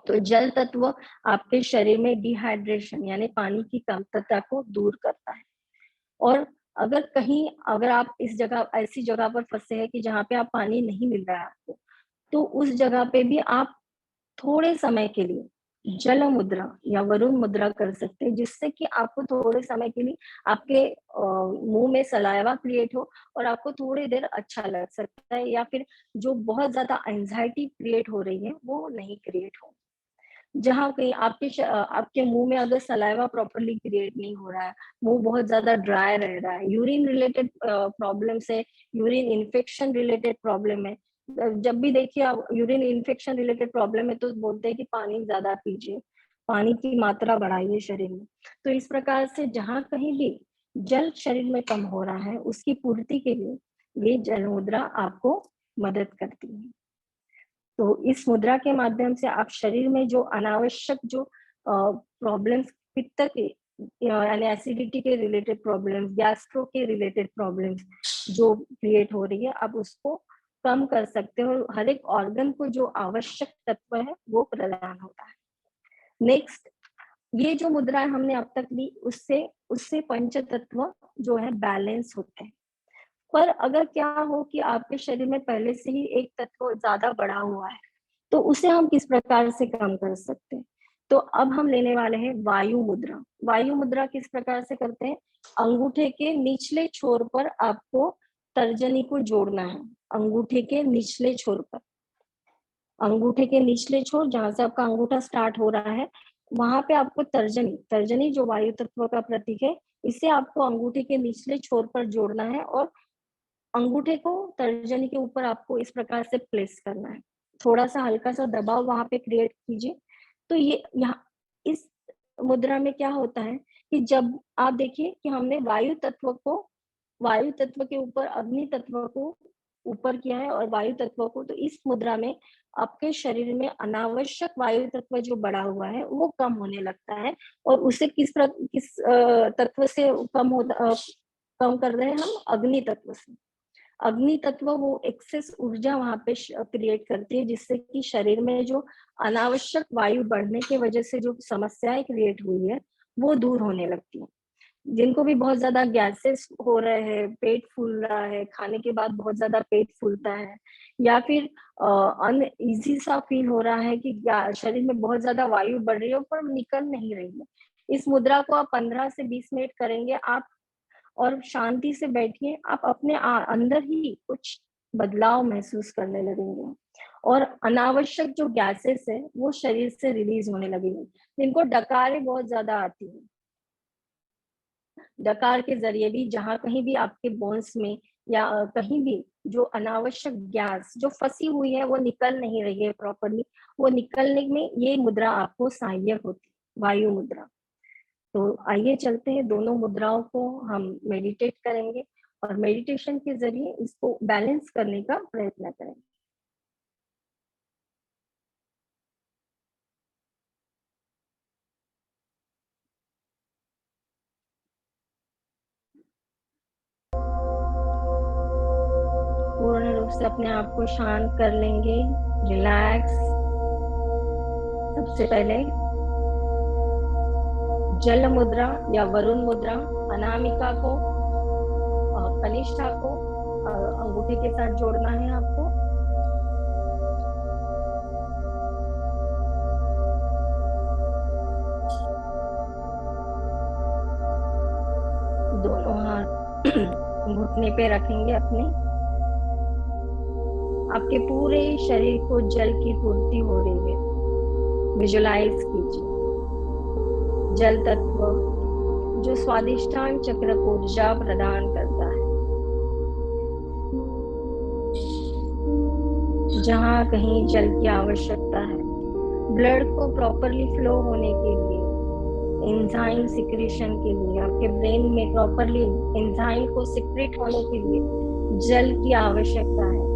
तो जल तत्व आपके शरीर में डिहाइड्रेशन यानी पानी की कमतरता को दूर करता है। और अगर आप इस जगह ऐसी जगह पर फंसे हैं कि जहाँ पे आप पानी नहीं मिल रहा है आपको, तो उस जगह पे भी आप थोड़े समय के लिए जल मुद्रा या वरुण मुद्रा कर सकते हैं, जिससे कि आपको थोड़े समय के लिए आपके मुंह में सलाइवा क्रिएट हो और आपको थोड़ी देर अच्छा लग सकता है, या फिर जो बहुत ज्यादा एंजाइटी क्रिएट हो रही है वो नहीं क्रिएट हो। जहाँ कहीं आपके मुंह में अगर सलाइवा प्रॉपरली क्रिएट नहीं हो रहा है, मुंह बहुत ज्यादा ड्राई रह रहा है, यूरिन रिलेटेड प्रॉब्लम्स है, यूरिन इन्फेक्शन रिलेटेड प्रॉब्लम है। जब भी देखिए आप यूरिन इन्फेक्शन रिलेटेड प्रॉब्लम है तो बोलते हैं कि पानी ज्यादा पीजिए, पानी की मात्रा बढ़ाइए शरीर में। तो इस प्रकार से जहाँ कहीं भी जल शरीर में कम हो रहा है, उसकी पूर्ति के लिए ये जल मुद्रा आपको मदद करती है। तो इस मुद्रा के माध्यम से आप शरीर में जो अनावश्यक जो प्रॉब्लम्स, पित्त के यानी एसिडिटी के रिलेटेड प्रॉब्लम्स, गैस्ट्रो के रिलेटेड प्रॉब्लम्स जो क्रिएट हो रही है, आप उसको कम कर सकते हो। हर एक ऑर्गन को जो आवश्यक तत्व है वो प्रदान होता है। नेक्स्ट, ये जो मुद्रा हमने अब तक ली, उससे उससे पंच तत्व जो है बैलेंस होते हैं। पर अगर क्या हो कि आपके शरीर में पहले से ही एक तत्व ज्यादा बढ़ा हुआ है, तो उसे हम किस प्रकार से कम कर सकते हैं? तो अब हम लेने वाले हैं वायु मुद्रा। वायु मुद्रा किस प्रकार से करते हैं? अंगूठे के निचले छोर पर आपको तर्जनी को जोड़ना है। अंगूठे के निचले छोर पर, अंगूठे के निचले छोर जहां से आपका अंगूठा स्टार्ट हो रहा है, वहां पे आपको तर्जनी, तर्जनी जो वायु तत्व का प्रतीक है, इसे आपको अंगूठे के निचले छोर पर जोड़ना है। और अंगूठे को तर्जनी के ऊपर आपको इस प्रकार से प्लेस करना है। थोड़ा सा हल्का सा दबाव वहां पे क्रिएट कीजिए। तो ये यहाँ इस मुद्रा में क्या होता है कि जब आप देखिए कि हमने वायु तत्व के ऊपर अग्नि तत्व को ऊपर किया है और वायु तत्व को, तो इस मुद्रा में आपके शरीर में अनावश्यक वायु तत्व जो बढ़ा हुआ है वो कम होने लगता है। और उसे किस तत्व से कम कर रहे हैं हम? अग्नि तत्व से। अग्नि तत्व वो एक्सेस ऊर्जा वहां पे क्रिएट करती है, जिससे कि शरीर में जो अनावश्यक वायु बढ़ने की वजह से जो समस्याएं क्रिएट हुई है वो दूर होने लगती है। जिनको भी बहुत ज्यादा गैसेस हो रहे हैं, पेट फूल रहा है, खाने के बाद बहुत ज्यादा पेट फूलता है, या फिर अनईजी सा फील हो रहा है कि शरीर में बहुत ज्यादा वायु बढ़ रही है पर निकल नहीं रही है, इस मुद्रा को आप 15 से 20 मिनट करेंगे आप, और शांति से बैठिए, आप अपने अंदर ही कुछ बदलाव महसूस करने लगेंगे। और अनावश्यक जो गैसेस है वो शरीर से रिलीज होने लगेंगी, जिनको डकारें बहुत ज्यादा आती है। डकार के जरिए भी जहां कहीं भी आपके बोन्स में या कहीं भी जो अनावश्यक गैस जो फंसी हुई है वो निकल नहीं रही है प्रॉपरली, वो निकलने में ये मुद्रा आपको सहायक होती है, वायु मुद्रा। तो आइए चलते हैं, दोनों मुद्राओं को हम मेडिटेट करेंगे और मेडिटेशन के जरिए इसको बैलेंस करने का प्रयत्न करेंगे। पूर्ण रूप से अपने आप को शांत कर लेंगे, रिलैक्स। सबसे पहले जल मुद्रा या वरुण मुद्रा, अनामिका को और कनिष्ठा को अंगूठे के साथ जोड़ना है आपको। दोनों हाथ घुटने पे रखेंगे अपने। आपके पूरे शरीर को जल की पूर्ति हो रही है, विजुलाइज कीजिए। जल तत्व जो स्वादिष्टान चक्र को ऊर्जा प्रदान करता है। जहां कहीं जल की आवश्यकता है, ब्लड को प्रॉपरली फ्लो होने के लिए, एंजाइम सिक्रेशन के लिए, आपके ब्रेन में प्रॉपरली एंजाइम को सिक्रेट होने के लिए जल की आवश्यकता है।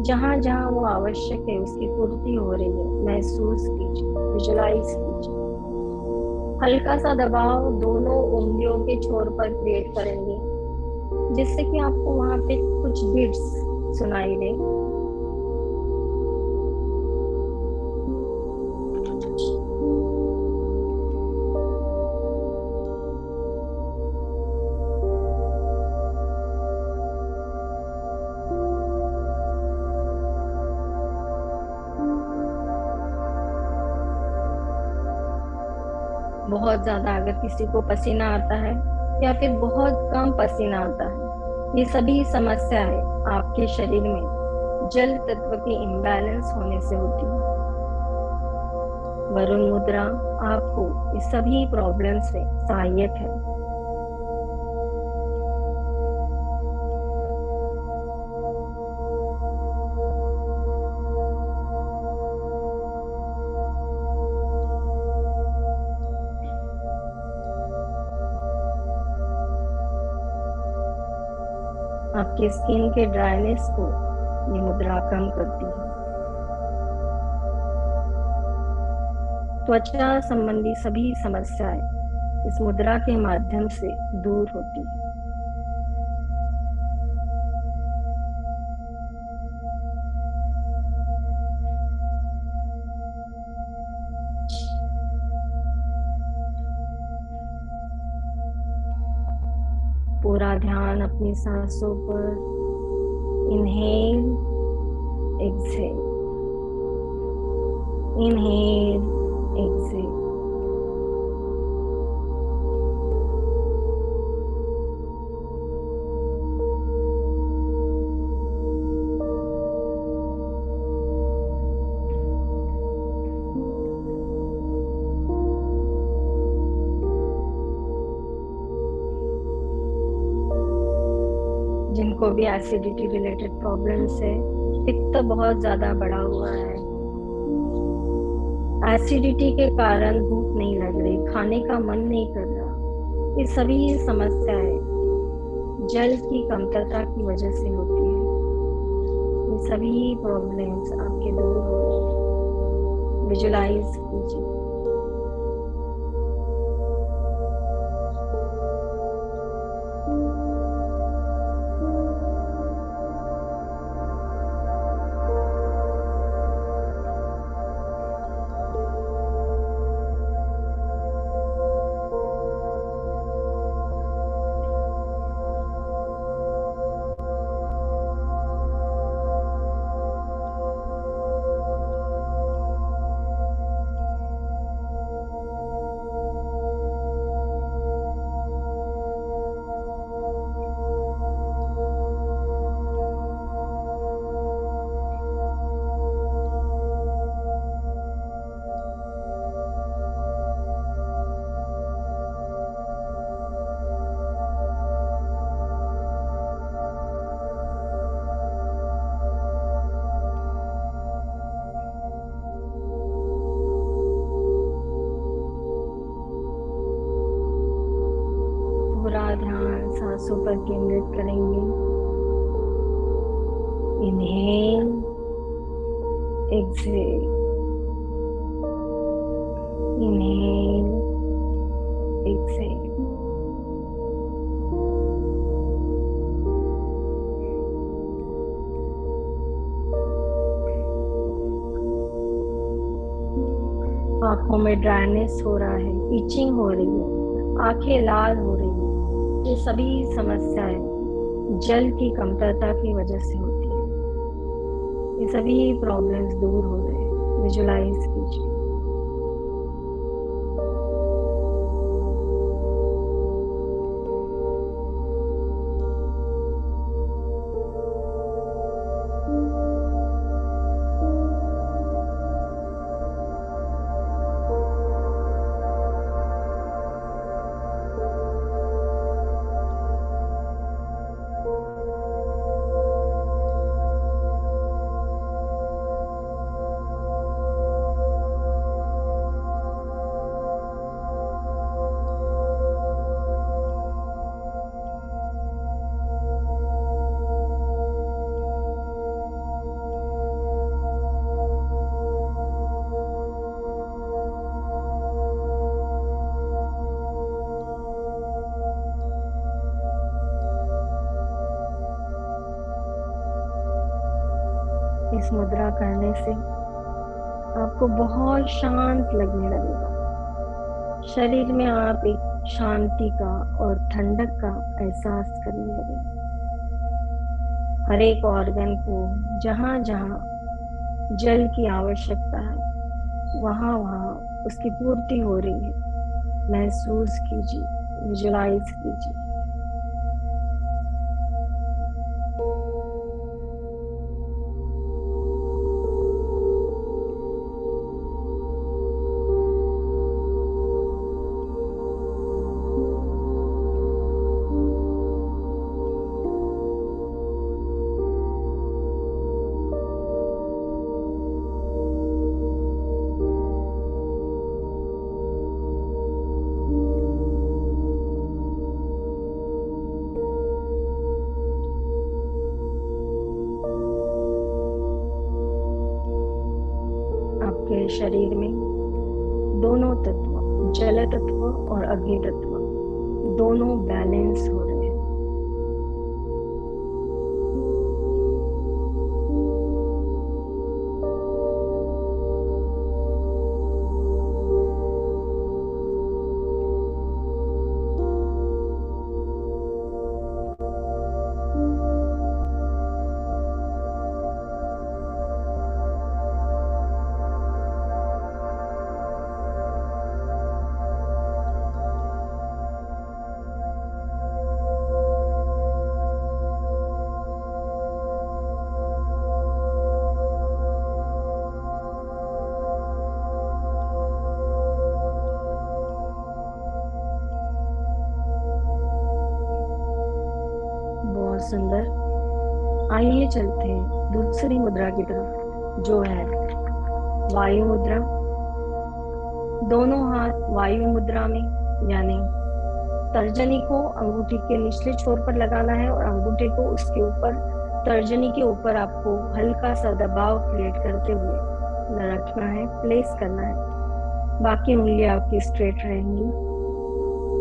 जहां जहां वो आवश्यक है उसकी पूर्ति हो रही है, महसूस कीजिए, विजुलाइज कीजिए। हल्का सा दबाव दोनों उंगलियों के छोर पर क्रिएट करेंगे, जिससे कि आपको वहां पे कुछ बीट्स सुनाई दे। बहुत ज्यादा अगर किसी को पसीना आता है या फिर बहुत कम पसीना आता है, ये सभी समस्या है आपके शरीर में जल तत्व के इम्बैलेंस होने से होती है। वरुण मुद्रा आपको इस सभी प्रॉब्लम से सहायक है। आपके स्किन के ड्राइनेस को ये मुद्रा कम करती है। त्वचा संबंधी सभी समस्याएं इस मुद्रा के माध्यम से दूर होती है। पूरा ध्यान अपनी सांसों पर, इनहेल एक्सहेल, इनहेल एक्सहेल। जिनको भी एसिडिटी रिलेटेड प्रॉब्लम्स है, पित्त बहुत ज्यादा बढ़ा हुआ है, एसिडिटी के कारण भूख नहीं लग रही, खाने का मन नहीं कर रहा, ये सभी समस्याएं जल की कमतरता की वजह से होती है। ये सभी प्रॉब्लम्स आपके दूर हो रहे हैं। विजुलाइज कीजिए। सांसों पर केंद्रित करेंगे। Inhale, exhale, inhale, exhale. आंखों में ड्राइनेस हो रहा है, इचिंग हो रही है, आंखें लाल हो रही है, ये सभी समस्याएं जल की कमतरता की वजह से होती है। ये सभी प्रॉब्लम्स दूर हो रहे हैं। विजुलाइज कीजिए। इस मुद्रा करने से आपको बहुत शांत लगने लगेगा। शरीर में आप एक शांति का और ठंडक का एहसास करने लगेंगे। हर एक ऑर्गन को जहाँ जहाँ जल की आवश्यकता है वहाँ वहाँ उसकी पूर्ति हो रही है। महसूस कीजिए, विजुलाइज कीजिए। आपके शरीर में दोनों तत्व, जल तत्व और अग्नि तत्व, दोनों बैलेंस हो रहे हैं। बहुत सुंदर। आइए चलते हैं दूसरी मुद्रा की तरफ, जो है वायु मुद्रा। दोनों हाथ वायु मुद्रा में, यानी तर्जनी को अंगूठी के निचले छोर पर लगाना है और अंगूठे को उसके ऊपर, तर्जनी के ऊपर आपको हल्का सा दबाव क्रिएट करते हुए रखना है, प्लेस करना है। बाकी उंगलियां आपकी स्ट्रेट रहेंगी।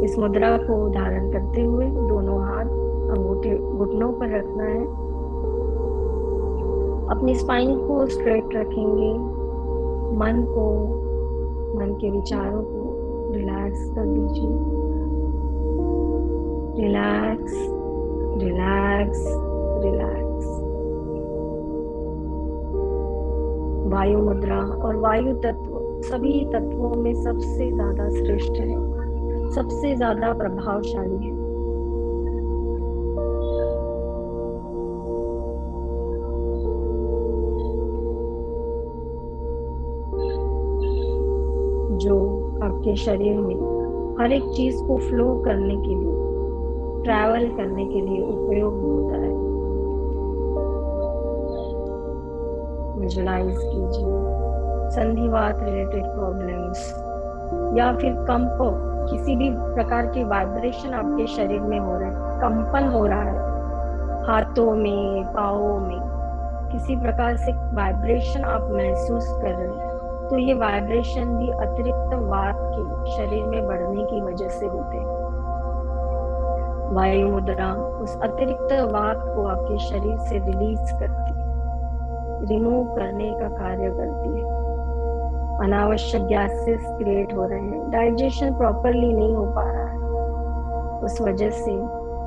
इस मुद्रा को धारण करते हुए दोनों हाथ अंगूठे घुटनों पर रखना है। अपनी स्पाइन को स्ट्रेट रखेंगे। मन के विचारों को रिलैक्स कर दीजिए। Relax, relax, relax. वायु मुद्रा और वायु तत्व सभी तत्वों में सबसे ज्यादा श्रेष्ठ है, सबसे ज्यादा प्रभावशाली है। जो आपके शरीर में हर एक चीज को फ्लो करने के लिए, ट्रैवल करने के लिए उपयोग होता है। विजुलाइज कीजिए संधिवात रिलेटेड प्रॉब्लम्स, या फिर कंप, किसी भी प्रकार के वाइब्रेशन आपके शरीर में हो रहे हैं, कंपन हो रहा है हाथों में, पाँवों में, किसी प्रकार से वाइब्रेशन आप महसूस कर रहे हैं, तो ये वाइब्रेशन भी अतिरिक्त वात के शरीर में बढ़ने की वजह से होते हैं। वायु मुद्रा उस अतिरिक्त वात को आपके शरीर से रिलीज करती है, रिमूव करने का कार्य करती है। अनावश्यक गैसेस क्रिएट हो रहे हैं, डाइजेशन प्रॉपरली नहीं हो पा रहा है, उस वजह से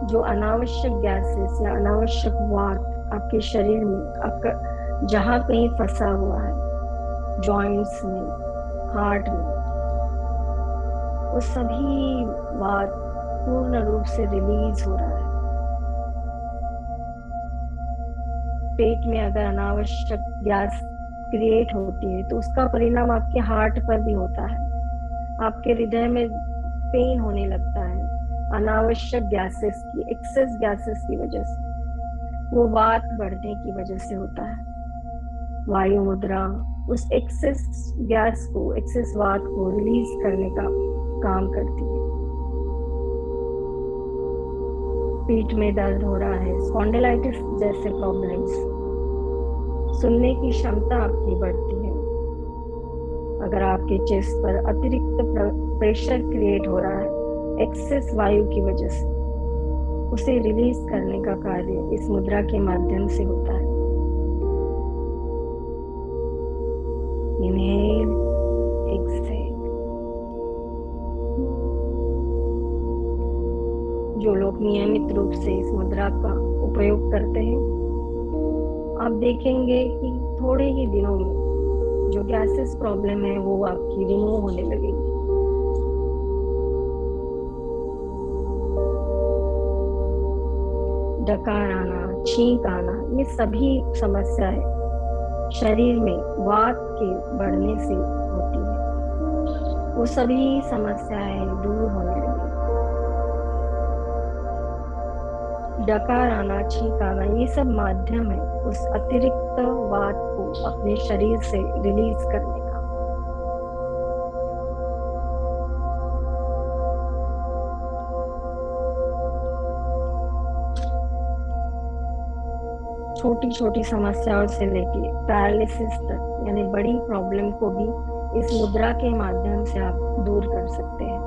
जो अनावश्यक गैसेस या अनावश्यक वात आपके शरीर में जहाँ कहीं फंसा हुआ है, जॉइंट्स में, हार्ट में, वो सभी वात पूर्ण रूप से रिलीज हो रहा है। पेट में अगर अनावश्यक गैस क्रिएट होती है तो उसका परिणाम आपके हार्ट पर भी होता है, आपके हृदय में पेन होने लगता है, अनावश्यक गैसेस की, एक्सेस गैसेस की वजह से, वो वात बढ़ने की वजह से होता है। वायु मुद्रा उस एक्सेस गैस को, एक्सेस वात को रिलीज करने का काम करती है। पीठ में दर्द हो रहा है, स्पॉन्डिलाइटिस जैसे प्रॉब्लम्स, सुनने की क्षमता आपकी बढ़ती है। अगर आपके चेस्ट पर अतिरिक्त प्रेशर क्रिएट हो रहा है एक्सेस वायु की वजह से, उसे रिलीज करने का कार्य इस मुद्रा के माध्यम से होता है। Inhale, exhale. जो लोग नियमित रूप से इस मुद्रा का उपयोग करते हैं, आप देखेंगे कि थोड़े ही दिनों में जो गैसेस प्रॉब्लम है वो आपकी रिमूव होने लगेगी। डकार आना, छींक आना, ये सभी समस्याएं शरीर में वात के बढ़ने से होती है, वो सभी समस्याएं दूर होने लगेगी। डकार आना, छींक आना, ये सब माध्यम है उस अतिरिक्त वात को अपने शरीर से रिलीज करने का। छोटी छोटी समस्याओं से लेके पैरालिसिस तक, यानी बड़ी प्रॉब्लम को भी इस मुद्रा के माध्यम से आप दूर कर सकते हैं।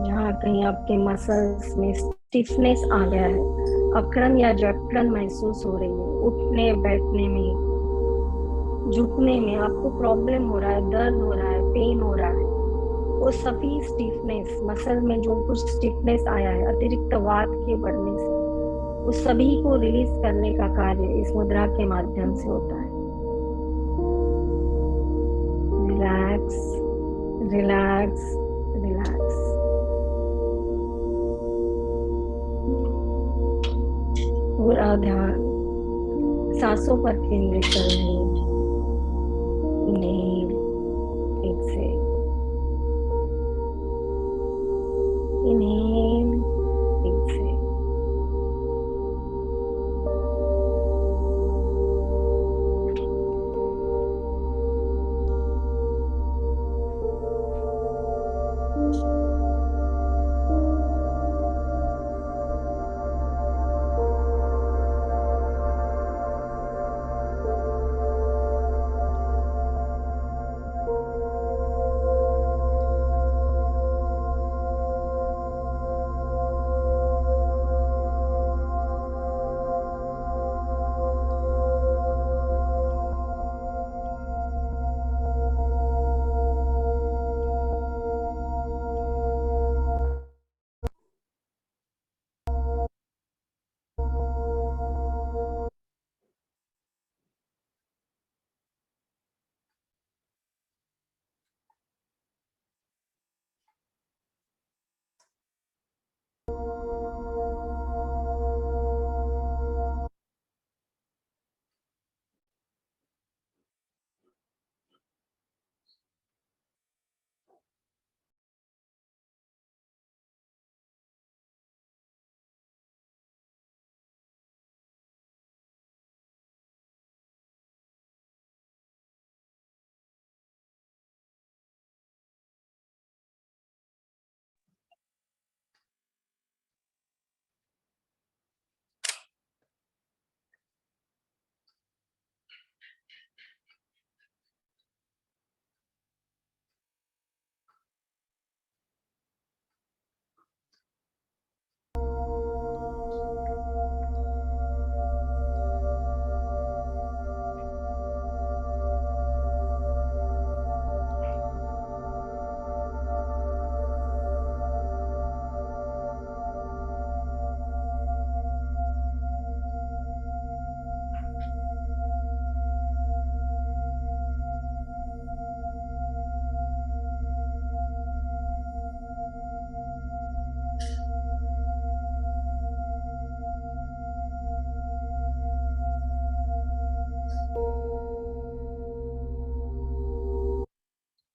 जहाँ कहीं आपके मसल्स में स्टिफनेस आ गया है, अकड़न या जकड़न महसूस हो रही है, उठने बैठने में, झुकने में आपको प्रॉब्लम हो रहा है, दर्द हो रहा है, पेन हो रहा है, वो सभी स्टिफनेस, मसल में जो कुछ स्टिफनेस आया है अतिरिक्त वात के बढ़ने से, उस सभी को रिलीज करने का कार्य इस मुद्रा के माध्यम से होता है। Relax, relax, relax. पूरा ध्यान सांसों पर केंद्रित कर रहे हैं। Inhale, exhale, inhale, exhale.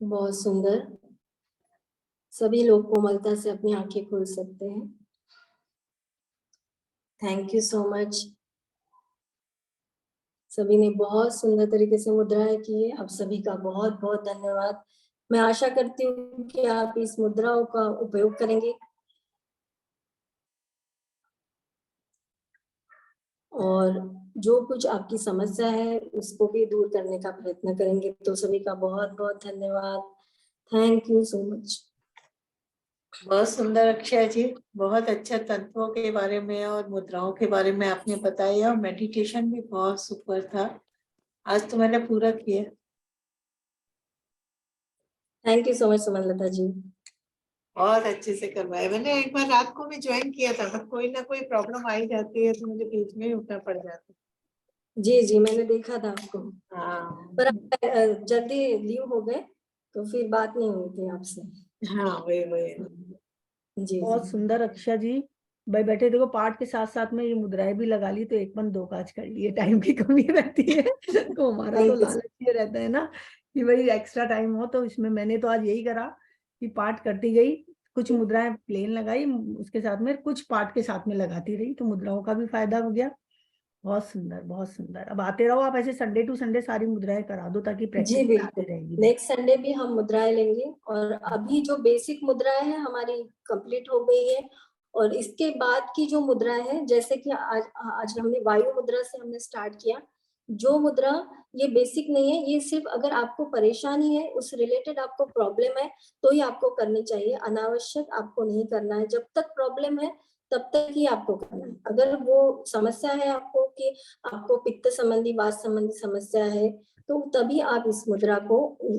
बहुत सुंदर। सभी लोग कोमलता से अपनी आंखें खोल सकते हैं। Thank you so much. सभी ने बहुत सुंदर तरीके से मुद्राएं की है। आप सभी का बहुत बहुत धन्यवाद। मैं आशा करती हूँ कि आप इस मुद्राओं का उपयोग करेंगे और जो कुछ आपकी समस्या है उसको भी दूर करने का प्रयत्न करेंगे। तो सभी का बहुत बहुत धन्यवाद। Thank you so much. बहुत सुंदर अक्षय जी, बहुत अच्छा तत्वों के बारे में और मुद्राओं के बारे में आपने बताया और मेडिटेशन भी बहुत सुपर था। आज तो मैंने पूरा किया। Thank you so much Sumanlata ji. बहुत अच्छे से करवाया। मैंने एक बार रात को भी ज्वाइन किया था, बट कोई ना कोई प्रॉब्लम आ ही जाती है तो मुझे बीच में ही उठना पड़ जाता है। जी जी, मैंने देखा था आपको। हाँ पर आप जल्दी लीव हो गए तो फिर बात नहीं हुई थी आपसे। हाँ, वही जी बहुत जी। सुंदर अक्षय जी। भाई बैठे देखो, पाठ के साथ साथ में ये मुद्राएं भी लगा ली तो एक मन दो काज कर लिए। टाइम की कमी रहती है तो हमारा तो Thank you, sir. लालच ये रहता है ना कि भाई एक्स्ट्रा टाइम हो। तो इसमें मैंने तो आज यही करा कि पाठ करती गई, कुछ मुद्राएं प्लेन लगाई, उसके साथ में कुछ पाठ के साथ में लगाती रही, तो मुद्राओं का भी फायदा हो गया। बहुत सुंदर, बहुत सुंदर। अब आते रहो आप ऐसे, संडे टू संडे सारी मुद्राएं करा दो ताकि जी प्रैक्टिस में आती बिल्कुल। रहेगी। नेक्स्ट संडे भी हम मुद्राएं लेंगे और अभी जो बेसिक मुद्राएं हैं हमारी कंप्लीट हो गई है और इसके बाद की जो मुद्राएं हैं, जैसे कि आज हमने वायु मुद्रा से हमने स्टार्ट किया। जो मुद्रा ये बेसिक नहीं है, ये सिर्फ अगर आपको परेशानी है, उस रिलेटेड आपको प्रॉब्लम है तो ही आपको करनी चाहिए। अनावश्यक आपको नहीं करना है। जब तक प्रॉब्लम है तब तक ही आपको करना है। अगर वो समस्या है आपको कि आपको पित्त संबंधी, वात संबंधी समस्या है, तो तभी आप इस मुद्रा को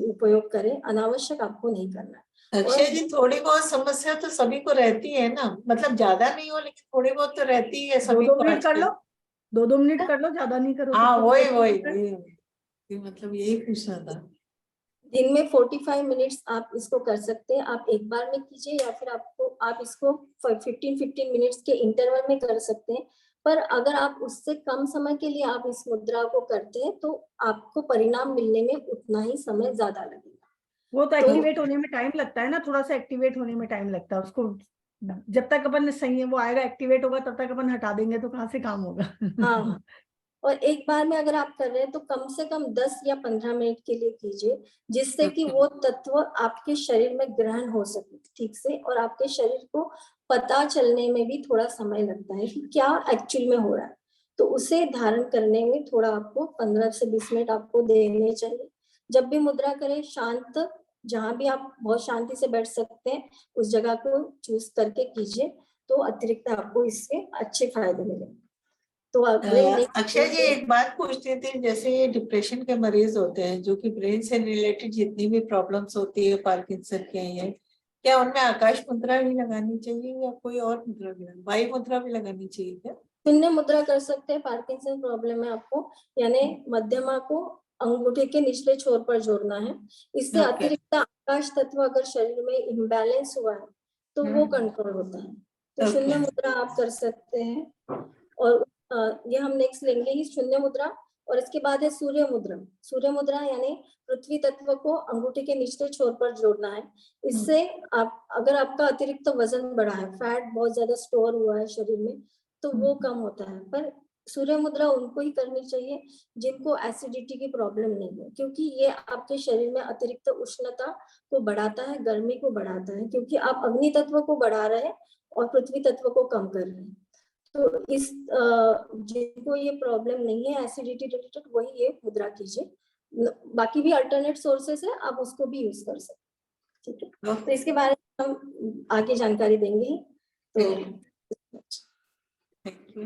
उपयोग करें। अनावश्यक आपको नहीं करना है। अक्षय जी, थोड़ी बहुत समस्या तो सभी को रहती है ना, मतलब ज्यादा नहीं हो लेकिन थोड़ी बहुत तो रहती है दो सभी दो को मिनट कर आजकल। लो, दो मिनट कर लो, ज्यादा नहीं करो तो हाँ थोड़ी वही देर। मतलब यही पूछना था। दिन में 45 मिनट्स आप इसको कर सकते हैं। आप एक बार में कीजिए या फिर आप इसको 15 मिनट्स के इंटरवल में कर सकते हैं। पर अगर आप उससे कम समय के लिए आप इस मुद्रा को करते हैं तो आपको परिणाम मिलने में उतना ही समय ज्यादा लगेगा। वो तो एक्टिवेट होने में टाइम लगता है ना, थोड़ा सा एक्टिवेट होने में टाइम लगता है उसको। जब तक अपन सही है वो आएगा, एक्टिवेट होगा, तब तक अपन हटा देंगे तो कहाँ से काम होगा। हाँ, और एक बार में अगर आप कर रहे हैं तो कम से कम 10 या 15 मिनट के लिए कीजिए, जिससे कि वो तत्व आपके शरीर में ग्रहण हो सके ठीक से, और आपके शरीर को पता चलने में भी थोड़ा समय लगता है कि क्या एक्चुअल में हो रहा है। तो उसे धारण करने में थोड़ा आपको 15 से 20 मिनट आपको देने चाहिए। जब भी मुद्रा करें, शांत, जहां भी आप बहुत शांति से बैठ सकते हैं उस जगह को चूज करके कीजिए, तो अतिरिक्त आपको इससे अच्छे फायदे मिलेंगे। तो अगले अक्षय जी, नेक्स्ट एक बात पूछती थी, जैसे ये डिप्रेशन के मरीज होते हैं जो कि ब्रेन से रिलेटेड जितनी भी प्रॉब्लम्स होती है, पार्किंसन के हैं, क्या उनमें आकाश मुद्रा भी लगानी चाहिए या कोई और मुद्रा भी, वायु मुद्रा भी लगानी चाहिए क्या? शून्य मुद्रा कर सकते हैं। पार्किंसन प्रॉब्लम है आपको, यानी मध्यमा को अंगूठे के निचले छोर पर जोड़ना है। इससे अतिरिक्त आकाश तत्व अगर शरीर में इम्बैलेंस हुआ है तो वो कंट्रोल होता है। तो शून्य मुद्रा आप कर सकते हैं। और ये हम नेक्स्ट लेंगे ही शून्य मुद्रा। और इसके बाद है सूर्य मुद्रा। सूर्य मुद्रा यानी पृथ्वी तत्व को अंगूठे के निचले छोर पर जोड़ना है। इससे आप, अगर आपका अतिरिक्त वजन बढ़ा है, फैट बहुत ज्यादा स्टोर हुआ है शरीर में, तो वो कम होता है। पर सूर्य मुद्रा उनको ही करनी चाहिए जिनको एसिडिटी की प्रॉब्लम नहीं है, क्योंकि ये आपके शरीर में अतिरिक्त उष्णता को बढ़ाता है, गर्मी को बढ़ाता है, क्योंकि आप अग्नि तत्व को बढ़ा रहे हैं और पृथ्वी तत्व को कम कर रहे हैं। तो इस जिनको ये प्रॉब्लम नहीं है एसिडिटी रिलेटेड, वही ये मुद्रा कीजिए। बाकी भी अल्टरनेट सोर्सेस है, आप उसको भी यूज कर सकते हैं। ठीक है, तो इसके बारे में हम आगे जानकारी देंगे। तो थैंक यू।